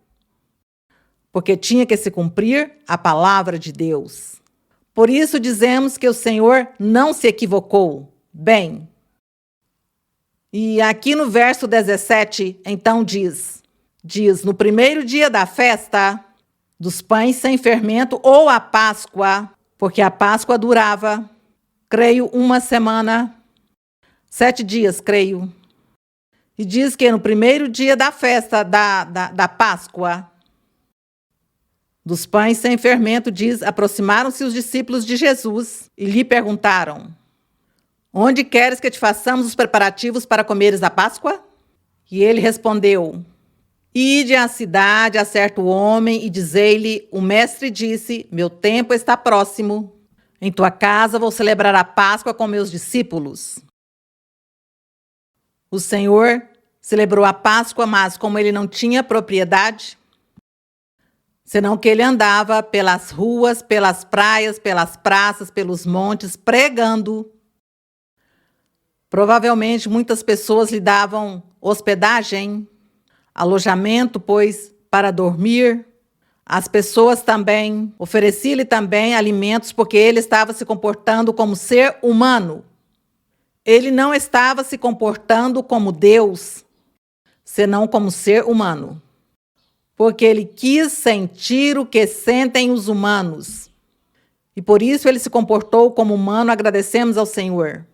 porque tinha que se cumprir a palavra de Deus. Por isso dizemos que o Senhor não se equivocou. Bem, e aqui no verso 17, então diz, no primeiro dia da festa dos pães sem fermento, ou a Páscoa, porque a Páscoa durava, creio, uma semana, 7 dias, creio. E diz que no primeiro dia da festa da Páscoa, dos pães sem fermento, diz, aproximaram-se os discípulos de Jesus e lhe perguntaram: onde queres que te façamos os preparativos para comeres a Páscoa? E ele respondeu: ide à cidade a certo homem e dizei-lhe: o mestre disse, meu tempo está próximo. Em tua casa vou celebrar a Páscoa com meus discípulos. O Senhor celebrou a Páscoa, mas como ele não tinha propriedade, senão que ele andava pelas ruas, pelas praias, pelas praças, pelos montes, pregando. Provavelmente muitas pessoas lhe davam hospedagem, alojamento, pois, para dormir. As pessoas também ofereciam-lhe também alimentos, porque ele estava se comportando como ser humano. Ele não estava se comportando como Deus, senão como ser humano. Porque ele quis sentir o que sentem os humanos. E por isso ele se comportou como humano, agradecemos ao Senhor.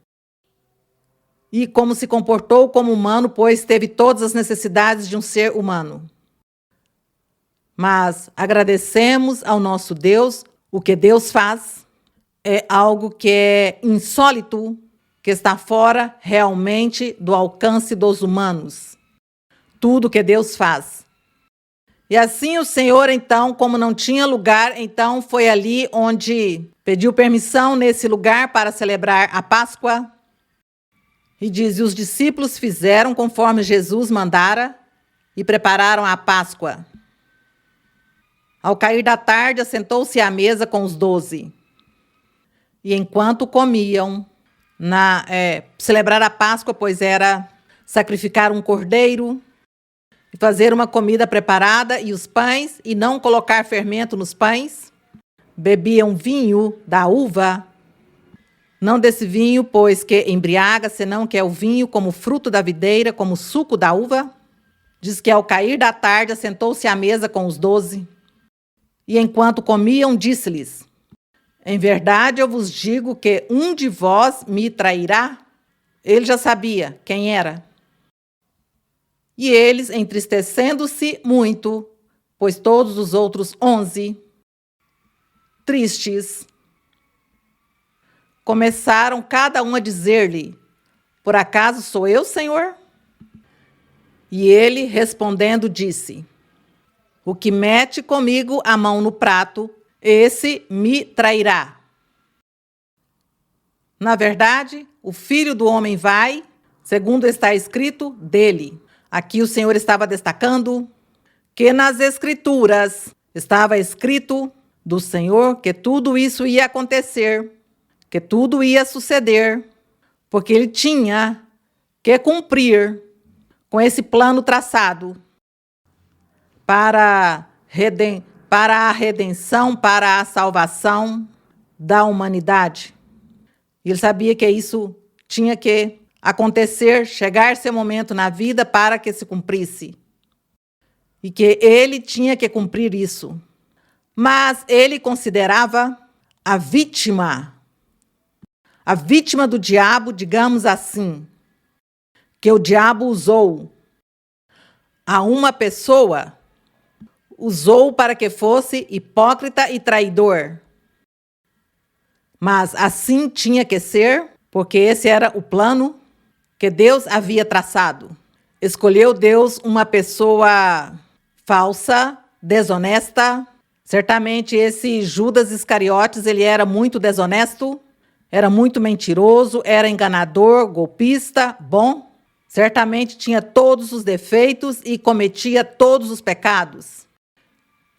E como se comportou como humano, pois teve todas as necessidades de um ser humano. Mas agradecemos ao nosso Deus. O que Deus faz é algo que é insólito, que está fora realmente do alcance dos humanos. Tudo que Deus faz. E assim o Senhor, então, como não tinha lugar, então foi ali onde pediu permissão nesse lugar para celebrar a Páscoa. E diz, e os discípulos fizeram conforme Jesus mandara e prepararam a Páscoa. Ao cair da tarde, assentou-se à mesa com os 12. E enquanto comiam, celebrar a Páscoa, pois era sacrificar um cordeiro, e fazer uma comida preparada, e os pães, e não colocar fermento nos pães, bebiam vinho da uva, não desse vinho, pois que embriaga, senão que é o vinho como fruto da videira, como suco da uva. Diz que ao cair da tarde, assentou-se à mesa com os 12. E enquanto comiam, disse-lhes: em verdade eu vos digo que um de vós me trairá. Ele já sabia quem era. E eles, entristecendo-se muito, pois todos os outros 11, tristes, começaram cada um a dizer-lhe: por acaso sou eu, Senhor? E ele, respondendo, disse: O que mete comigo a mão no prato, esse me trairá. Na verdade, o Filho do Homem vai, segundo está escrito, dele. Aqui o Senhor estava destacando que nas Escrituras estava escrito do Senhor que tudo isso ia acontecer, que tudo ia suceder, porque ele tinha que cumprir com esse plano traçado para a redenção, para a salvação da humanidade. E ele sabia que isso tinha que acontecer, chegar seu momento na vida para que se cumprisse. E que ele tinha que cumprir isso. Mas ele considerava a vítima do diabo, digamos assim, que o diabo usou a uma pessoa, usou para que fosse hipócrita e traidor. Mas assim tinha que ser, porque esse era o plano que Deus havia traçado. Escolheu Deus uma pessoa falsa, desonesta. Certamente esse Judas Iscariotes, ele era muito desonesto, era muito mentiroso, era enganador, golpista, bom. Certamente tinha todos os defeitos e cometia todos os pecados.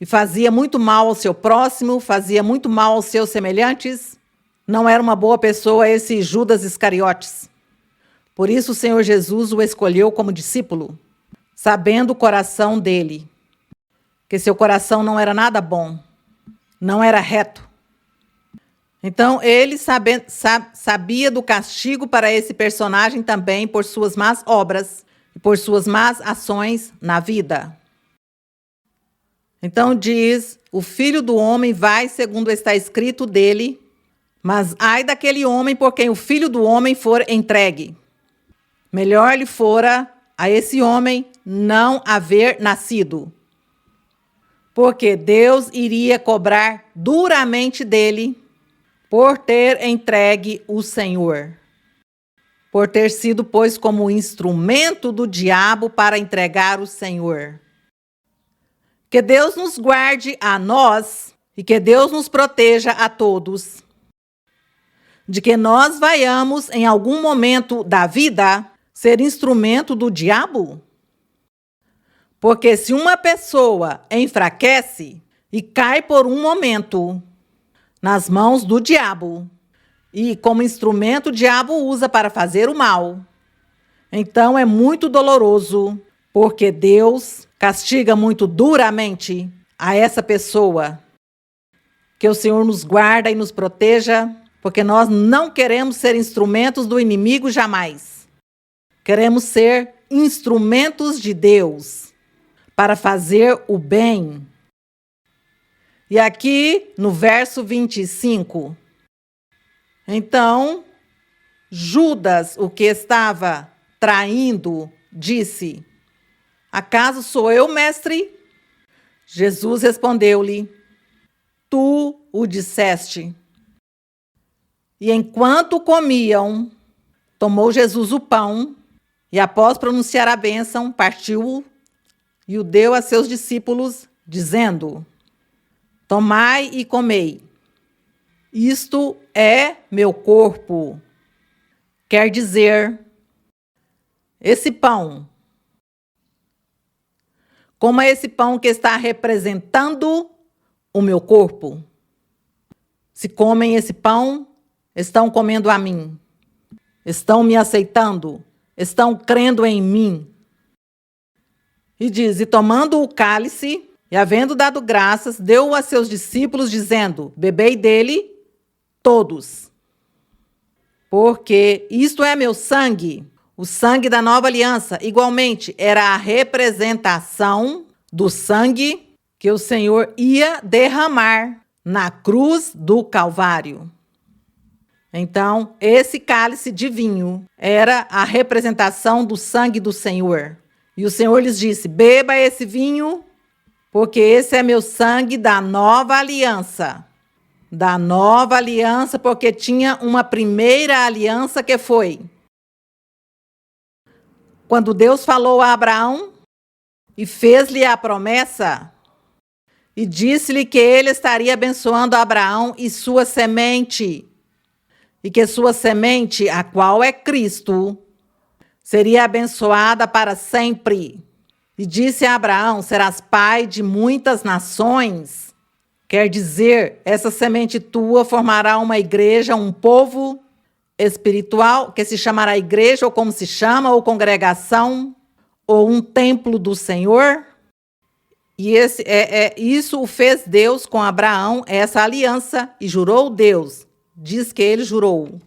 E fazia muito mal ao seu próximo, fazia muito mal aos seus semelhantes. Não era uma boa pessoa esse Judas Iscariotes. Por isso o Senhor Jesus o escolheu como discípulo, sabendo o coração dele, que seu coração não era nada bom, não era reto. Então ele sabia do castigo para esse personagem também por suas más obras e por suas más ações na vida. Então diz, o Filho do Homem vai segundo está escrito dele, mas ai daquele homem por quem o Filho do Homem for entregue. Melhor lhe fora a esse homem não haver nascido, porque Deus iria cobrar duramente dele por ter entregue o Senhor, por ter sido, pois, como instrumento do diabo para entregar o Senhor. Que Deus nos guarde a nós e que Deus nos proteja a todos, de que nós vaiamos em algum momento da vida ser instrumento do diabo? Porque se uma pessoa enfraquece e cai por um momento nas mãos do diabo, e como instrumento o diabo usa para fazer o mal, então é muito doloroso, porque Deus castiga muito duramente a essa pessoa. Que o Senhor nos guarda e nos proteja, porque nós não queremos ser instrumentos do inimigo jamais. Queremos ser instrumentos de Deus para fazer o bem. E aqui no verso 25, então Judas, o que estava traindo, disse: acaso sou eu, mestre? Jesus respondeu-lhe: tu o disseste. E enquanto comiam, tomou Jesus o pão e, após pronunciar a bênção, partiu-o e o deu a seus discípulos, dizendo: tomai e comei. Isto é meu corpo. Quer dizer, esse pão, como é esse pão que está representando o meu corpo. Se comem esse pão, estão comendo a mim. Estão me aceitando, estão crendo em mim. E diz, e tomando o cálice, e havendo dado graças, deu-o a seus discípulos, dizendo: bebei dele todos. Porque isto é meu sangue, o sangue da nova aliança. Igualmente, era a representação do sangue que o Senhor ia derramar na cruz do Calvário. Então, esse cálice de vinho era a representação do sangue do Senhor. E o Senhor lhes disse: beba esse vinho, porque esse é meu sangue da nova aliança. Da nova aliança, porque tinha uma primeira aliança que foi quando Deus falou a Abraão e fez-lhe a promessa e disse-lhe que ele estaria abençoando Abraão e sua semente, e que sua semente, a qual é Cristo, seria abençoada para sempre. E disse a Abraão: serás pai de muitas nações. Quer dizer, essa semente tua formará uma igreja, um povo espiritual, que se chamará igreja, ou como se chama, ou congregação, ou um templo do Senhor. E isso o fez Deus com Abraão, essa aliança, e jurou Deus. Diz que ele jurou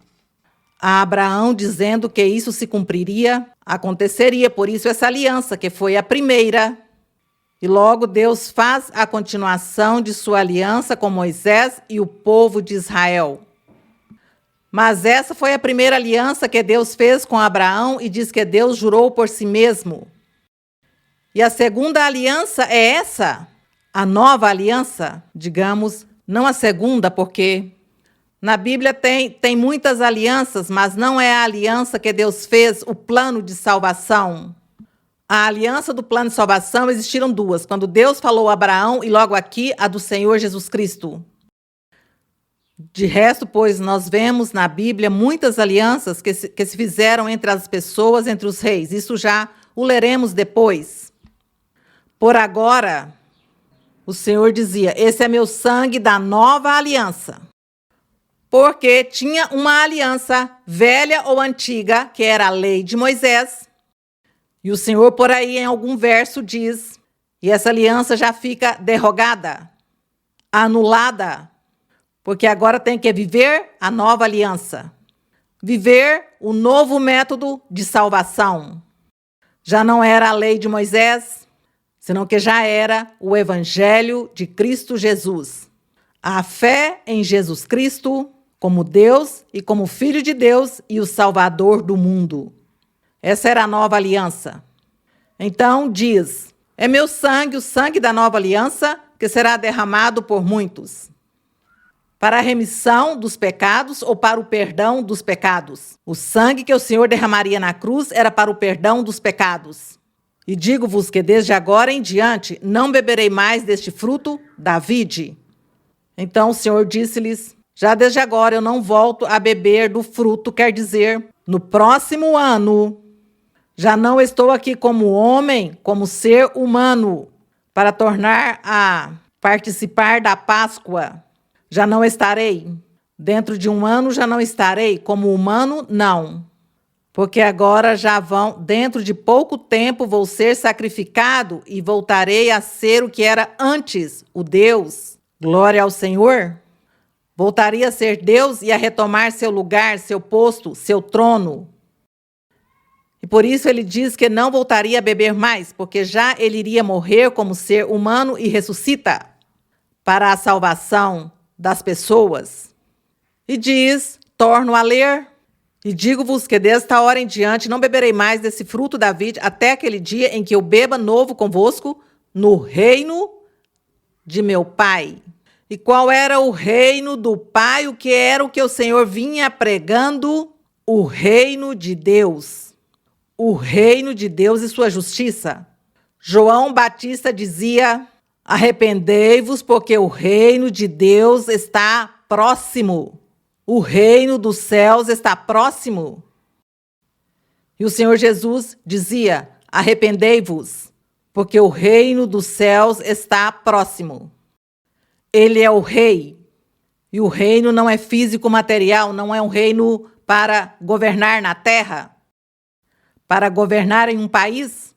a Abraão, dizendo que isso se cumpriria, aconteceria. Por isso essa aliança, que foi a primeira. E logo Deus faz a continuação de sua aliança com Moisés e o povo de Israel. Mas essa foi a primeira aliança que Deus fez com Abraão, e diz que Deus jurou por si mesmo. E a segunda aliança é essa, a nova aliança, digamos, não a segunda, porque na Bíblia tem muitas alianças, mas não é a aliança que Deus fez, o plano de salvação. A aliança do plano de salvação existiram duas, quando Deus falou a Abraão, e logo aqui a do Senhor Jesus Cristo. De resto, pois, nós vemos na Bíblia muitas alianças que se fizeram entre as pessoas, entre os reis. Isso já o leremos depois. Por agora, o Senhor dizia: esse é meu sangue da nova aliança. Porque tinha uma aliança velha ou antiga, que era a lei de Moisés. E o Senhor, por aí, em algum verso diz, e essa aliança já fica derrogada, anulada, porque agora tem que viver a nova aliança, viver o novo método de salvação. Já não era a lei de Moisés, senão que já era o Evangelho de Cristo Jesus. A fé em Jesus Cristo como Deus e como Filho de Deus e o Salvador do mundo. Essa era a nova aliança. Então diz: é meu sangue, o sangue da nova aliança, que será derramado por muitos, para a remissão dos pecados ou para o perdão dos pecados. O sangue que o Senhor derramaria na cruz era para o perdão dos pecados. E digo-vos que desde agora em diante não beberei mais deste fruto da vide. Então o Senhor disse-lhes: já desde agora eu não volto a beber do fruto, quer dizer, no próximo ano. Já não estou aqui como homem, como ser humano, para tornar a participar da Páscoa. Já não estarei. Dentro de um ano já não estarei como humano, não. Porque agora dentro de pouco tempo vou ser sacrificado e voltarei a ser o que era antes, o Deus. Glória ao Senhor. Voltaria a ser Deus e a retomar seu lugar, seu posto, seu trono. E por isso ele diz que não voltaria a beber mais, porque já ele iria morrer como ser humano e ressuscita para a salvação das pessoas. E diz, torno a ler, e digo-vos que desta hora em diante não beberei mais desse fruto da vide até aquele dia em que eu beba novo convosco no reino de meu Pai. E qual era o reino do Pai? O que era o que o Senhor vinha pregando? O reino de Deus. O reino de Deus e sua justiça. João Batista dizia: arrependei-vos, porque o reino de Deus está próximo. O reino dos céus está próximo. E o Senhor Jesus dizia: arrependei-vos, porque o reino dos céus está próximo. Ele é o rei. E o reino não é físico material, não é um reino para governar na terra, para governar em um país.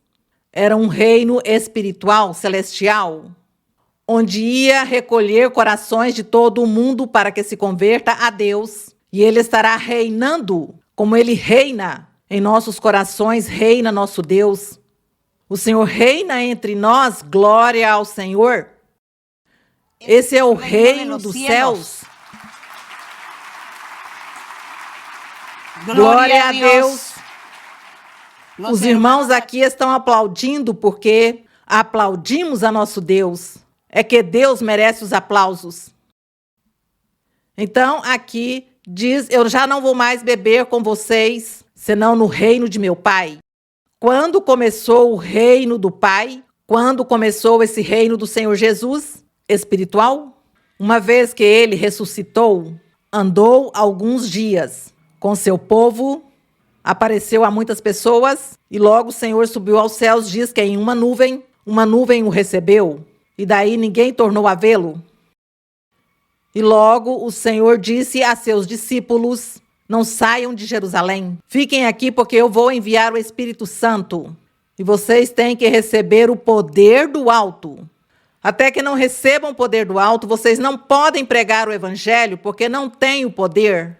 Era um reino espiritual, celestial, onde ia recolher corações de todo o mundo para que se converta a Deus. E ele estará reinando, como ele reina em nossos corações, reina nosso Deus. O Senhor reina entre nós, glória ao Senhor. Esse é o reino dos céus. Glória a Deus. Os irmãos aqui estão aplaudindo porque aplaudimos a nosso Deus. É que Deus merece os aplausos. Então, aqui diz: eu já não vou mais beber com vocês, senão no reino de meu Pai. Quando começou o reino do Pai? Quando começou esse reino do Senhor Jesus? espiritual? Uma vez que ele ressuscitou, andou alguns dias com seu povo, apareceu a muitas pessoas e logo o Senhor subiu aos céus, diz que em uma nuvem o recebeu e daí ninguém tornou a vê-lo. E logo o Senhor disse a seus discípulos: não saiam de Jerusalém, fiquem aqui porque eu vou enviar o Espírito Santo e vocês têm que receber o poder do alto. Até que não recebam o poder do alto, vocês não podem pregar o evangelho porque não têm o poder.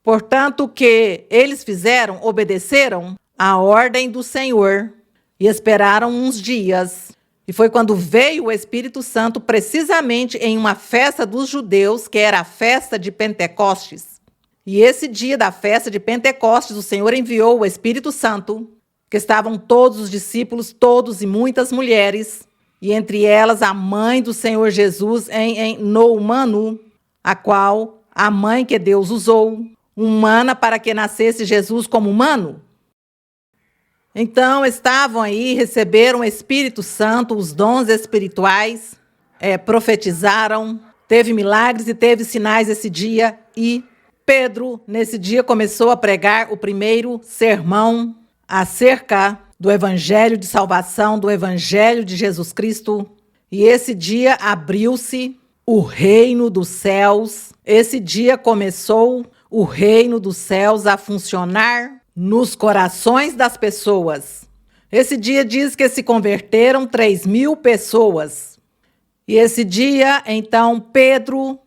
Portanto, o que eles fizeram? Obedeceram à ordem do Senhor e esperaram uns dias. E foi quando veio o Espírito Santo, precisamente em uma festa dos judeus, que era a festa de Pentecostes. E esse dia da festa de Pentecostes, o Senhor enviou o Espírito Santo, que estavam todos os discípulos, todos e muitas mulheres, e entre elas a mãe do Senhor Jesus no humano, a qual a mãe que Deus usou, humana para que nascesse Jesus como humano. Então estavam aí, receberam o Espírito Santo, os dons espirituais, profetizaram, teve milagres e teve sinais esse dia. E Pedro, nesse dia, começou a pregar o primeiro sermão acerca do Evangelho de salvação, do Evangelho de Jesus Cristo. E esse dia abriu-se o reino dos céus. Esse dia começou o reino dos céus a funcionar nos corações das pessoas. Esse dia diz que se converteram 3.000 pessoas. E esse dia, então, Pedro,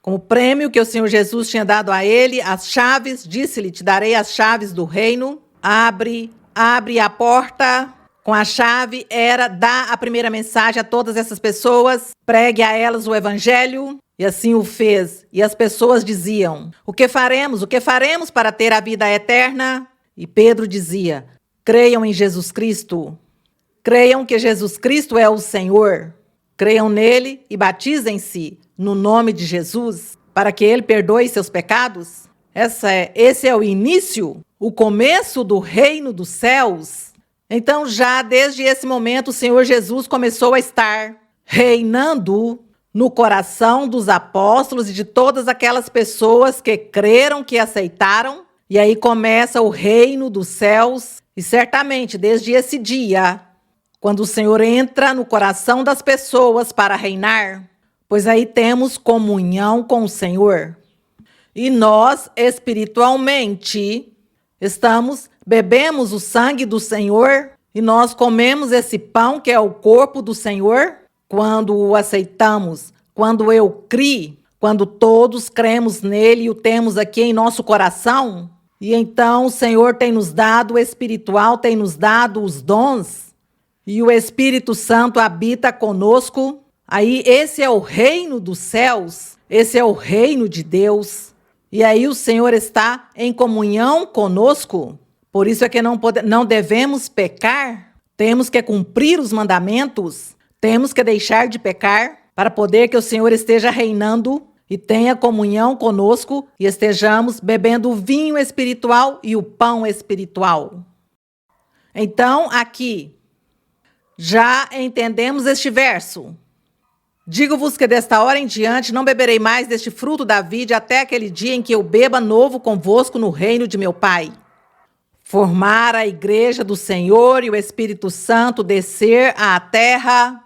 como prêmio que o Senhor Jesus tinha dado a ele, as chaves, disse-lhe: te darei as chaves do reino. Abre a porta com a chave, dá a primeira mensagem a todas essas pessoas, pregue a elas o evangelho, e assim o fez. E as pessoas diziam: o que faremos? O que faremos para ter a vida eterna? E Pedro dizia: creiam em Jesus Cristo, creiam que Jesus Cristo é o Senhor, creiam nele e batizem-se no nome de Jesus, para que ele perdoe seus pecados. Esse é o início, o começo do reino dos céus. Então, já desde esse momento, o Senhor Jesus começou a estar reinando no coração dos apóstolos e de todas aquelas pessoas que creram, que aceitaram. E aí começa o reino dos céus. E certamente, desde esse dia, quando o Senhor entra no coração das pessoas para reinar, pois aí temos comunhão com o Senhor. E nós, espiritualmente, bebemos o sangue do Senhor e nós comemos esse pão que é o corpo do Senhor quando o aceitamos, quando eu criei, quando todos cremos nele e o temos aqui em nosso coração. E então o Senhor tem nos dado o espiritual, tem nos dado os dons e o Espírito Santo habita conosco. Aí esse é o reino dos céus, esse é o reino de Deus. E aí o Senhor está em comunhão conosco. Por isso é que não devemos pecar. Temos que cumprir os mandamentos. Temos que deixar de pecar para poder que o Senhor esteja reinando e tenha comunhão conosco e estejamos bebendo o vinho espiritual e o pão espiritual. Então, aqui, já entendemos este verso. Digo-vos que desta hora em diante não beberei mais deste fruto da vide até aquele dia em que eu beba novo convosco no reino de meu Pai. Formar a igreja do Senhor e o Espírito Santo descer à terra,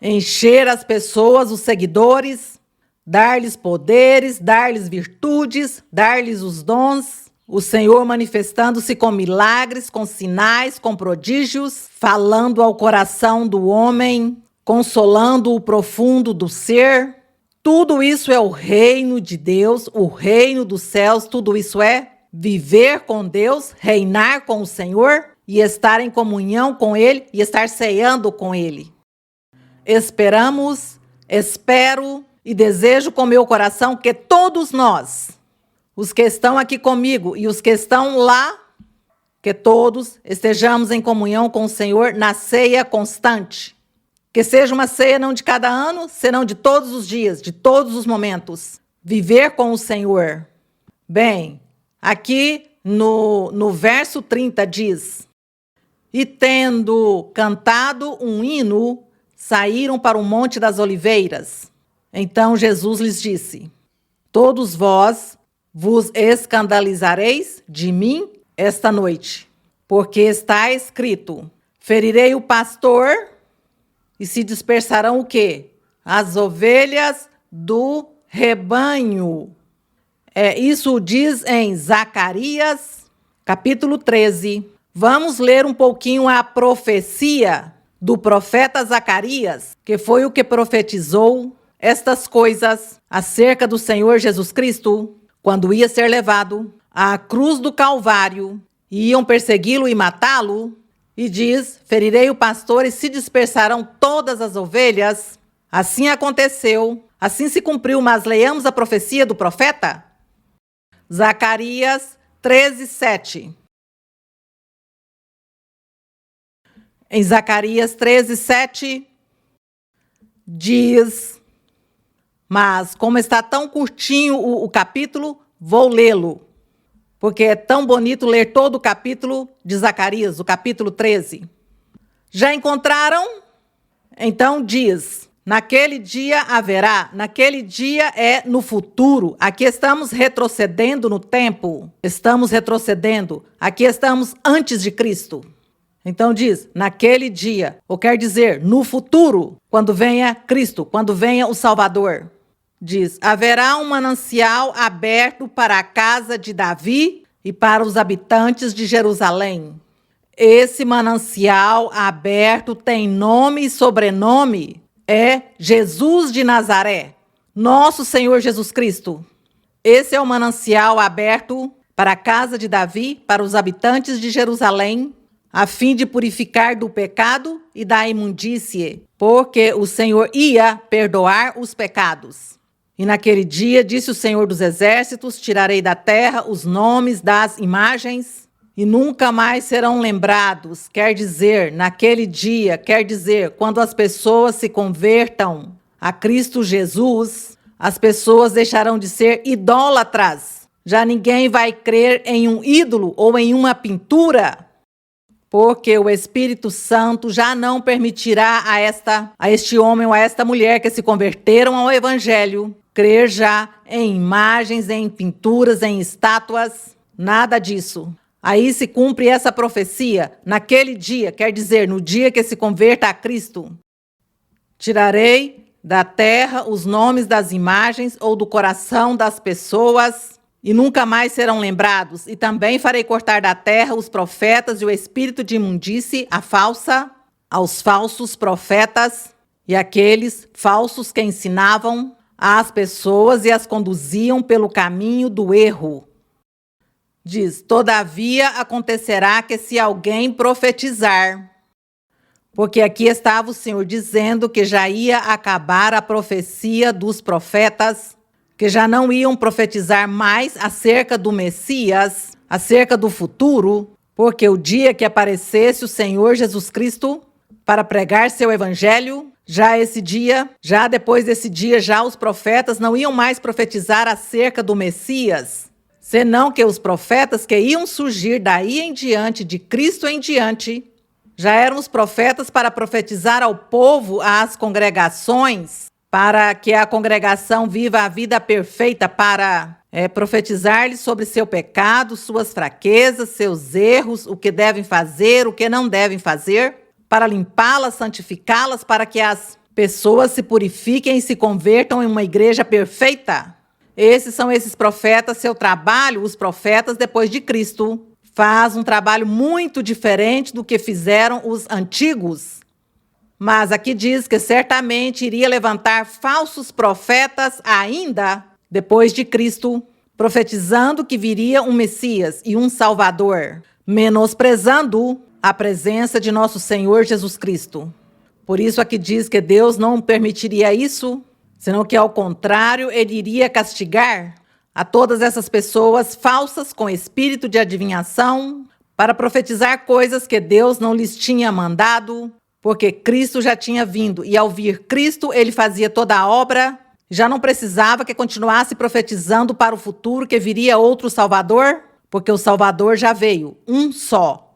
encher as pessoas, os seguidores, dar-lhes poderes, dar-lhes virtudes, dar-lhes os dons. O Senhor manifestando-se com milagres, com sinais, com prodígios, falando ao coração do homem, consolando o profundo do ser. Tudo isso é o reino de Deus, o reino dos céus. Tudo isso é viver com Deus, reinar com o Senhor e estar em comunhão com Ele e estar ceando com Ele. Espero e desejo com meu coração que todos nós, os que estão aqui comigo e os que estão lá, que todos estejamos em comunhão com o Senhor na ceia constante. Que seja uma ceia não de cada ano, senão de todos os dias, de todos os momentos. Viver com o Senhor. Bem, aqui no verso 30 diz: e tendo cantado um hino, saíram para o Monte das Oliveiras. Então Jesus lhes disse: todos vós vos escandalizareis de mim esta noite, porque está escrito: ferirei o pastor e se dispersarão o quê? As ovelhas do rebanho. Isso diz em Zacarias, capítulo 13. Vamos ler um pouquinho a profecia do profeta Zacarias, que foi o que profetizou estas coisas acerca do Senhor Jesus Cristo, quando ia ser levado à cruz do Calvário, e iam persegui-lo e matá-lo. E diz: ferirei o pastor e se dispersarão todas as ovelhas. Assim aconteceu, assim se cumpriu, mas leiamos a profecia do profeta. Zacarias 13:7. Em Zacarias 13:7 diz, mas como está tão curtinho o capítulo, vou lê-lo, porque é tão bonito ler todo o capítulo de Zacarias, o capítulo 13. Já encontraram? Então diz: naquele dia haverá, naquele dia é no futuro. Aqui estamos retrocedendo no tempo, estamos retrocedendo, aqui estamos antes de Cristo. Então diz, naquele dia, ou quer dizer, no futuro, quando venha Cristo, quando venha o Salvador. Diz, haverá um manancial aberto para a casa de Davi e para os habitantes de Jerusalém. Esse manancial aberto tem nome e sobrenome, é Jesus de Nazaré, nosso Senhor Jesus Cristo. Esse é o manancial aberto para a casa de Davi, para os habitantes de Jerusalém, a fim de purificar do pecado e da imundície, porque o Senhor ia perdoar os pecados. E naquele dia, disse o Senhor dos Exércitos, tirarei da terra os nomes das imagens e nunca mais serão lembrados. Quer dizer, naquele dia, quer dizer, quando as pessoas se convertam a Cristo Jesus, as pessoas deixarão de ser idólatras. Já ninguém vai crer em um ídolo ou em uma pintura, porque o Espírito Santo já não permitirá a este homem ou a esta mulher que se converteram ao Evangelho crer já em imagens, em pinturas, em estátuas, nada disso. Aí se cumpre essa profecia, naquele dia, quer dizer, no dia que se converta a Cristo. Tirarei da terra os nomes das imagens ou do coração das pessoas e nunca mais serão lembrados. E também farei cortar da terra os profetas e o espírito de imundície, aos falsos profetas e aqueles falsos que ensinavam às pessoas e as conduziam pelo caminho do erro. Diz, todavia acontecerá que se alguém profetizar, porque aqui estava o Senhor dizendo que já ia acabar a profecia dos profetas, que já não iam profetizar mais acerca do Messias, acerca do futuro, porque o dia que aparecesse o Senhor Jesus Cristo para pregar seu evangelho, já depois desse dia, já os profetas não iam mais profetizar acerca do Messias, senão que os profetas que iam surgir daí em diante, de Cristo em diante, já eram os profetas para profetizar ao povo, às congregações, para que a congregação viva a vida perfeita, para profetizar-lhes sobre seu pecado, suas fraquezas, seus erros, o que devem fazer, o que não devem fazer, para limpá-las, santificá-las, para que as pessoas se purifiquem e se convertam em uma igreja perfeita. Esses são esses profetas, seu trabalho, os profetas depois de Cristo, faz um trabalho muito diferente do que fizeram os antigos. Mas aqui diz que certamente iria levantar falsos profetas ainda depois de Cristo, profetizando que viria um Messias e um Salvador, menosprezando a presença de nosso Senhor Jesus Cristo. Por isso aqui diz que Deus não permitiria isso, senão que ao contrário, ele iria castigar a todas essas pessoas falsas com espírito de adivinhação para profetizar coisas que Deus não lhes tinha mandado, porque Cristo já tinha vindo e ao vir Cristo ele fazia toda a obra, já não precisava que continuasse profetizando para o futuro que viria outro Salvador, porque o Salvador já veio, um só.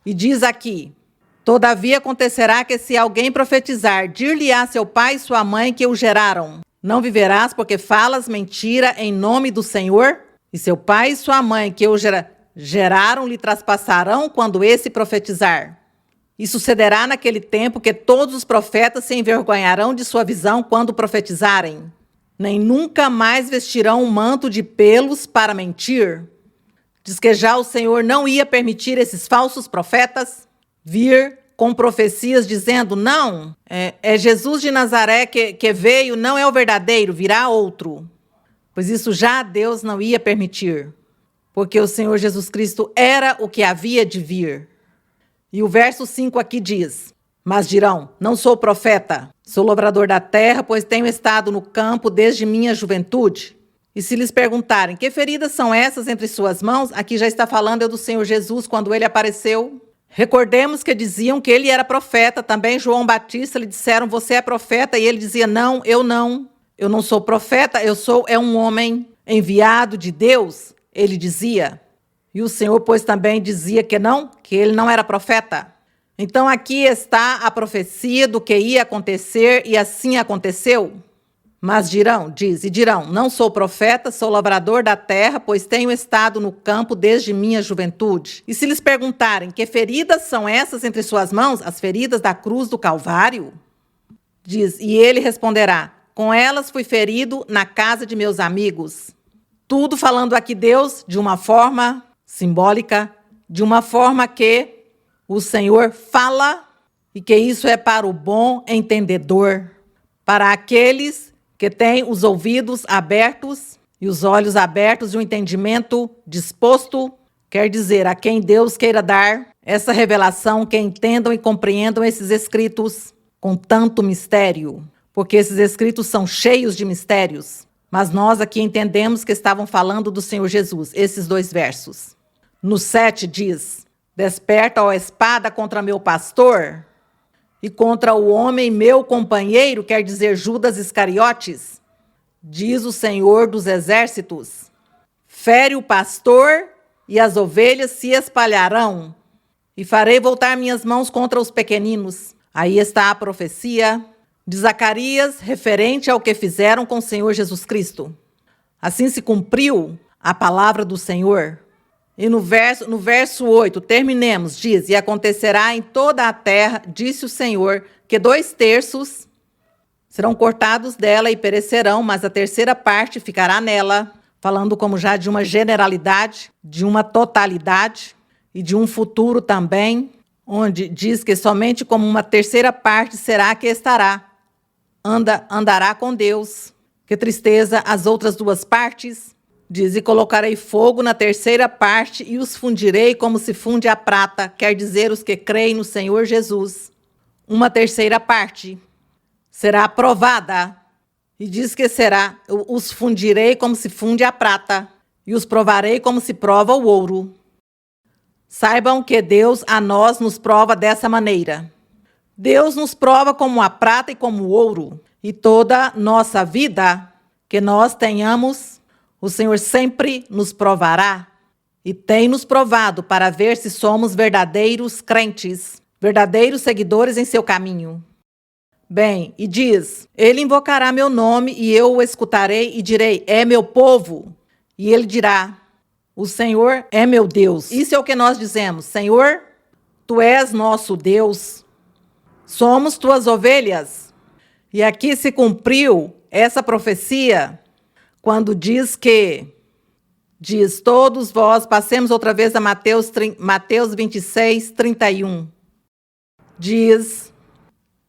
E diz aqui, Todavia acontecerá que se alguém profetizar, dir-lhe-á seu pai e sua mãe que o geraram: não viverás porque falas mentira em nome do Senhor? E seu pai e sua mãe que o geraram lhe traspassarão quando esse profetizar. E sucederá naquele tempo que todos os profetas se envergonharão de sua visão quando profetizarem. Nem nunca mais vestirão um manto de pelos para mentir. Diz que já o Senhor não ia permitir esses falsos profetas vir com profecias dizendo: não, é Jesus de Nazaré que veio, não é o verdadeiro, virá outro. Pois isso já Deus não ia permitir, porque o Senhor Jesus Cristo era o que havia de vir. E o verso 5 aqui diz: mas dirão, não sou profeta, sou lavrador da terra, pois tenho estado no campo desde minha juventude. E se lhes perguntarem, que feridas são essas entre suas mãos? Aqui já está falando do Senhor Jesus, quando ele apareceu. Recordemos que diziam que ele era profeta. Também João Batista lhe disseram, você é profeta? E ele dizia, não. Eu não sou profeta, eu sou um homem enviado de Deus, ele dizia. E o Senhor, pois, também dizia que ele não era profeta. Então aqui está a profecia do que ia acontecer, e assim aconteceu. Mas dirão, não sou profeta, sou lavrador da terra, pois tenho estado no campo desde minha juventude. E se lhes perguntarem, que feridas são essas entre suas mãos? As feridas da cruz do Calvário? Diz, e ele responderá, com elas fui ferido na casa de meus amigos. Tudo falando aqui Deus de uma forma simbólica, de uma forma que o Senhor fala, e que isso é para o bom entendedor, para aqueles que têm os ouvidos abertos e os olhos abertos e o entendimento disposto, quer dizer, a quem Deus queira dar essa revelação, que entendam e compreendam esses escritos com tanto mistério, porque esses escritos são cheios de mistérios. Mas nós aqui entendemos que estavam falando do Senhor Jesus, esses 2 versos. No 7 diz, desperta, ó espada, contra meu pastor e contra o homem meu companheiro, quer dizer, Judas Iscariotes, diz o Senhor dos exércitos. Fere o pastor e as ovelhas se espalharão, e farei voltar minhas mãos contra os pequeninos. Aí está a profecia de Zacarias referente ao que fizeram com o Senhor Jesus Cristo. Assim se cumpriu a palavra do Senhor. E no verso 8, terminemos, diz, e acontecerá em toda a terra, disse o Senhor, que 2/3 serão cortados dela e perecerão, mas a 3ª parte ficará nela, falando como já de uma generalidade, de uma totalidade e de um futuro também, onde diz que somente como uma 3ª parte será que estará, andará com Deus. Que tristeza as outras 2 partes. Diz, e colocarei fogo na 3ª parte e os fundirei como se funde a prata, quer dizer, os que creem no Senhor Jesus. Uma 3ª parte será provada, e diz que os fundirei como se funde a prata, e os provarei como se prova o ouro. Saibam que Deus a nós nos prova dessa maneira. Deus nos prova como a prata e como o ouro, e toda nossa vida que nós tenhamos, o Senhor sempre nos provará, e tem nos provado para ver se somos verdadeiros crentes, verdadeiros seguidores em seu caminho. Bem, e diz, ele invocará meu nome e eu o escutarei e direi, é meu povo. E ele dirá, o Senhor é meu Deus. Isso é o que nós dizemos, Senhor, tu és nosso Deus, somos tuas ovelhas. E aqui se cumpriu essa profecia, quando diz, todos vós, passemos outra vez a Mateus 26, 31. Diz,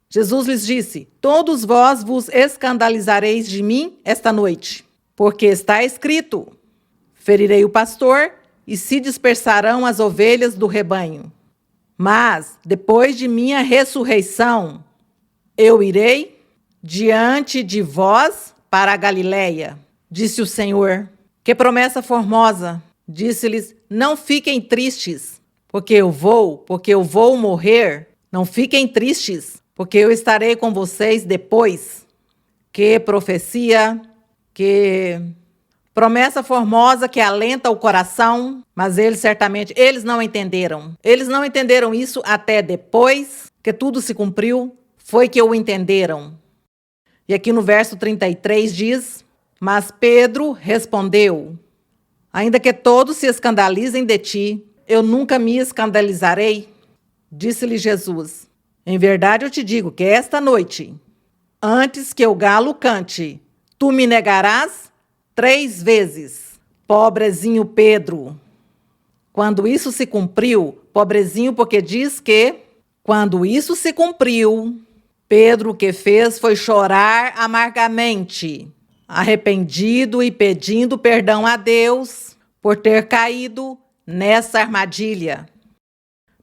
Jesus lhes disse, todos vós vos escandalizareis de mim esta noite, porque está escrito, ferirei o pastor e se dispersarão as ovelhas do rebanho. Mas, depois de minha ressurreição, eu irei diante de vós para a Galileia. Disse o Senhor, que promessa formosa. Disse-lhes, não fiquem tristes, porque eu vou morrer. Não fiquem tristes, porque eu estarei com vocês depois. Que profecia Promessa formosa que alenta o coração, mas eles não entenderam. Eles não entenderam isso até depois que tudo se cumpriu, foi que o entenderam. E aqui no verso 33 diz: mas Pedro respondeu: ainda que todos se escandalizem de ti, eu nunca me escandalizarei. Disse-lhe Jesus: em verdade eu te digo que esta noite, antes que o galo cante, tu me negarás 3 vezes. Pobrezinho Pedro. Quando isso se cumpriu, pobrezinho porque diz que, quando isso se cumpriu, Pedro o que fez foi chorar amargamente, arrependido e pedindo perdão a Deus por ter caído nessa armadilha.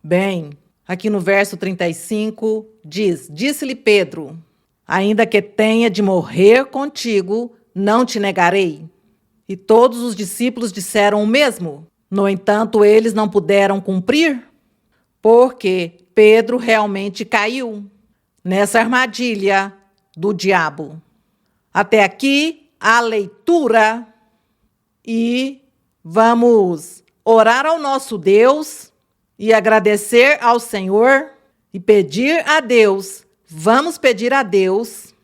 Bem, aqui no verso 35 diz: disse-lhe Pedro: ainda que tenha de morrer contigo, não te negarei. E todos os discípulos disseram o mesmo. No entanto, eles não puderam cumprir, porque Pedro realmente caiu nessa armadilha do diabo. Até aqui a leitura, e vamos orar ao nosso Deus e agradecer ao Senhor e pedir a Deus, vamos pedir a Deus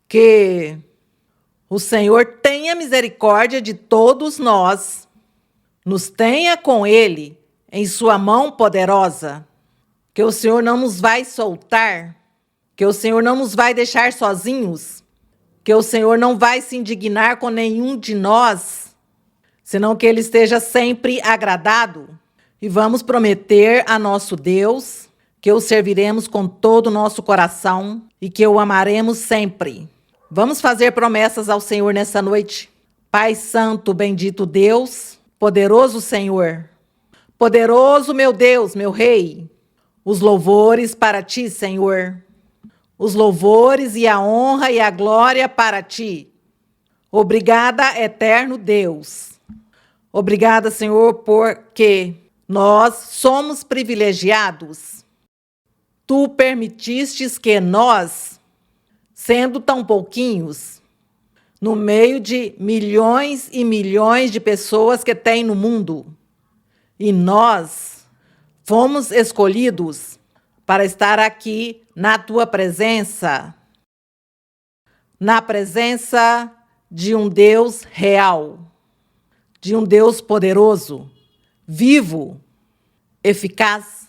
que o Senhor tenha misericórdia de todos nós, nos tenha com Ele em sua mão poderosa, que o Senhor não nos vai soltar, que o Senhor não nos vai deixar sozinhos, que o Senhor não vai se indignar com nenhum de nós, senão que Ele esteja sempre agradado. E vamos prometer a nosso Deus que o serviremos com todo o nosso coração e que o amaremos sempre. Vamos fazer promessas ao Senhor nessa noite. Pai Santo, bendito Deus, poderoso Senhor, poderoso meu Deus, meu Rei, os louvores para Ti, Senhor, os louvores e a honra e a glória para Ti. Obrigada, eterno Deus. Obrigada, Senhor, porque nós somos privilegiados. Tu permitistes que nós, sendo tão pouquinhos, no meio de milhões e milhões de pessoas que tem no mundo, e nós fomos escolhidos para estar aqui na Tua presença, na presença de um Deus real, de um Deus poderoso, vivo, eficaz,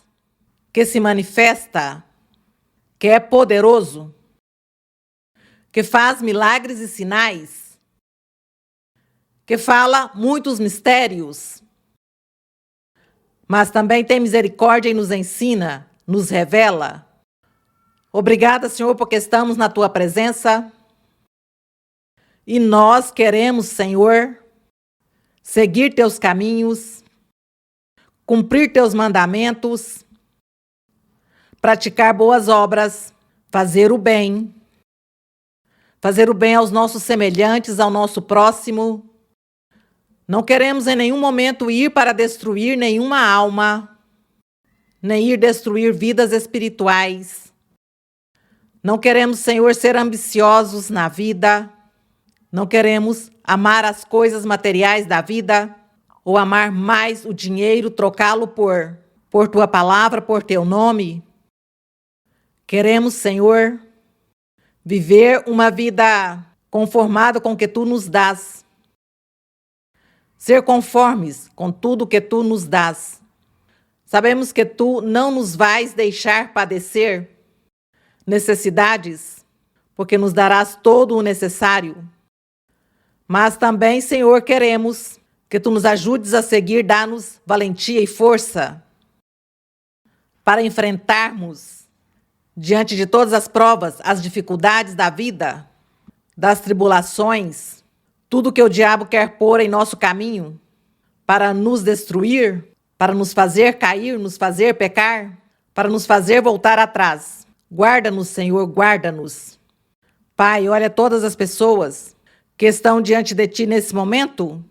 que se manifesta, que é poderoso, que faz milagres e sinais, que fala muitos mistérios, mas também tem misericórdia e nos ensina, nos revela. Obrigada, Senhor, porque estamos na Tua presença e nós queremos, Senhor, seguir Teus caminhos, cumprir Teus mandamentos, praticar boas obras, fazer o bem aos nossos semelhantes, ao nosso próximo. Não queremos em nenhum momento ir para destruir nenhuma alma, nem ir destruir vidas espirituais. Não queremos, Senhor, ser ambiciosos na vida. Não queremos amar as coisas materiais da vida ou amar mais o dinheiro, trocá-lo por Tua palavra, por Teu nome. Queremos, Senhor, viver uma vida conformada com o que Tu nos dás. Ser conformes com tudo que Tu nos dás. Sabemos que Tu não nos vais deixar padecer necessidades, porque nos darás todo o necessário. Mas também, Senhor, queremos que Tu nos ajudes a seguir, dá-nos valentia e força para enfrentarmos, diante de todas as provas, as dificuldades da vida, das tribulações, tudo que o diabo quer pôr em nosso caminho para nos destruir, para nos fazer cair, nos fazer pecar, para nos fazer voltar atrás. Guarda-nos, Senhor, guarda-nos. Pai, olha todas as pessoas que estão diante de Ti nesse momento.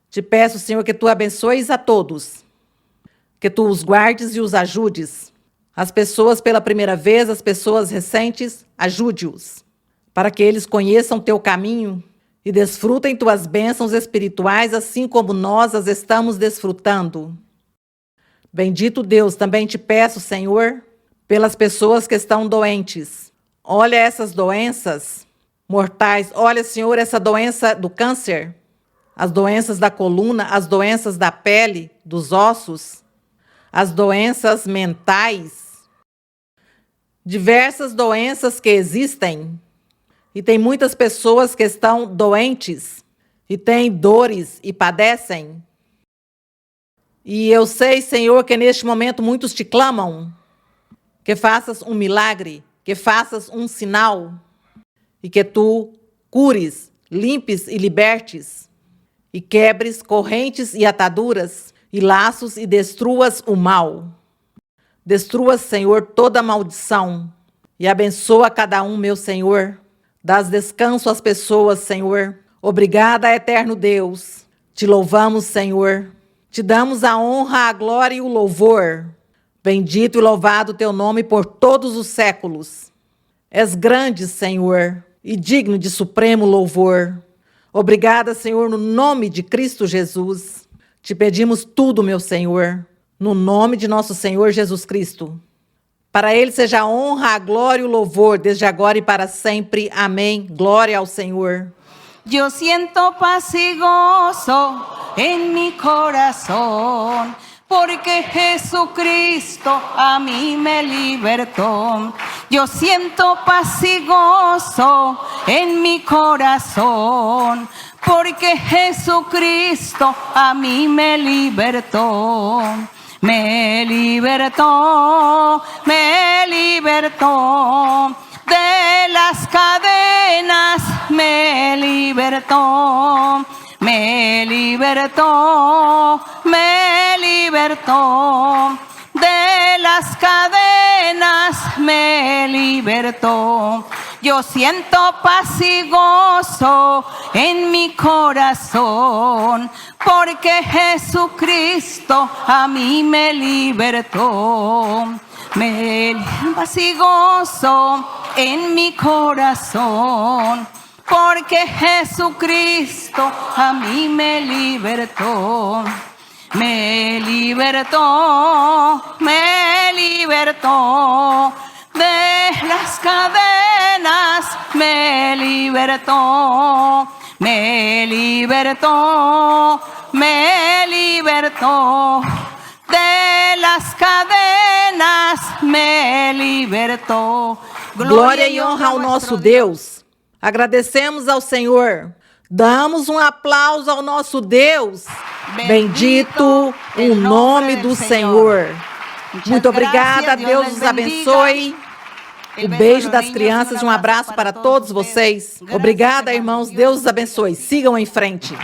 Te peço, Senhor, que Tu abençoes a todos, que Tu os guardes e os ajudes. As pessoas pela primeira vez, as pessoas recentes, ajude-os, para que eles conheçam Teu caminho e desfrutem tuas bênçãos espirituais, assim como nós as estamos desfrutando. Bendito Deus, também te peço, Senhor, pelas pessoas que estão doentes. Olha essas doenças mortais. Olha, Senhor, essa doença do câncer, as doenças da coluna, as doenças da pele, dos ossos, as doenças mentais, diversas doenças que existem. E tem muitas pessoas que estão doentes e têm dores e padecem. E eu sei, Senhor, que neste momento muitos te clamam, que faças um milagre, que faças um sinal e que tu cures, limpes e libertes e quebres correntes e ataduras e laços e destruas o mal. Destrua, Senhor, toda maldição e abençoa cada um, meu Senhor. Dás descanso às pessoas, Senhor. Obrigada, eterno Deus. Te louvamos, Senhor. Te damos a honra, a glória e o louvor. Bendito e louvado teu nome por todos os séculos. És grande, Senhor, e digno de supremo louvor. Obrigada, Senhor, no nome de Cristo Jesus. Te pedimos tudo, meu Senhor, no nome de nosso Senhor Jesus Cristo. Para Ele seja a honra, a glória e o louvor, desde agora e para sempre. Amém. Glória ao Senhor. Yo siento paz y gozo en mi corazón, porque Jesucristo a mí me libertó. Yo siento paz y gozo en mi corazón, porque Jesucristo a mí me libertó. Me libertó, me libertó. De las cadenas me libertó, me libertó, me libertó. De las cadenas me libertó. Yo siento paz y gozo en mi corazón, porque Jesucristo a mí me libertó. Me paz y gozo en mi corazón, porque Jesucristo a mí me libertó. Me libertó, me libertó. De las cadenas me libertó. Me libertó, me libertó. De las cadenas me libertó. Glória e honra ao nosso Deus. Agradecemos ao Senhor. Damos um aplauso ao nosso Deus. Bendito o nome do Senhor. Muito obrigada. Deus os abençoe. O beijo das crianças e um abraço para todos vocês. Obrigada, irmãos. Deus os abençoe. Sigam em frente.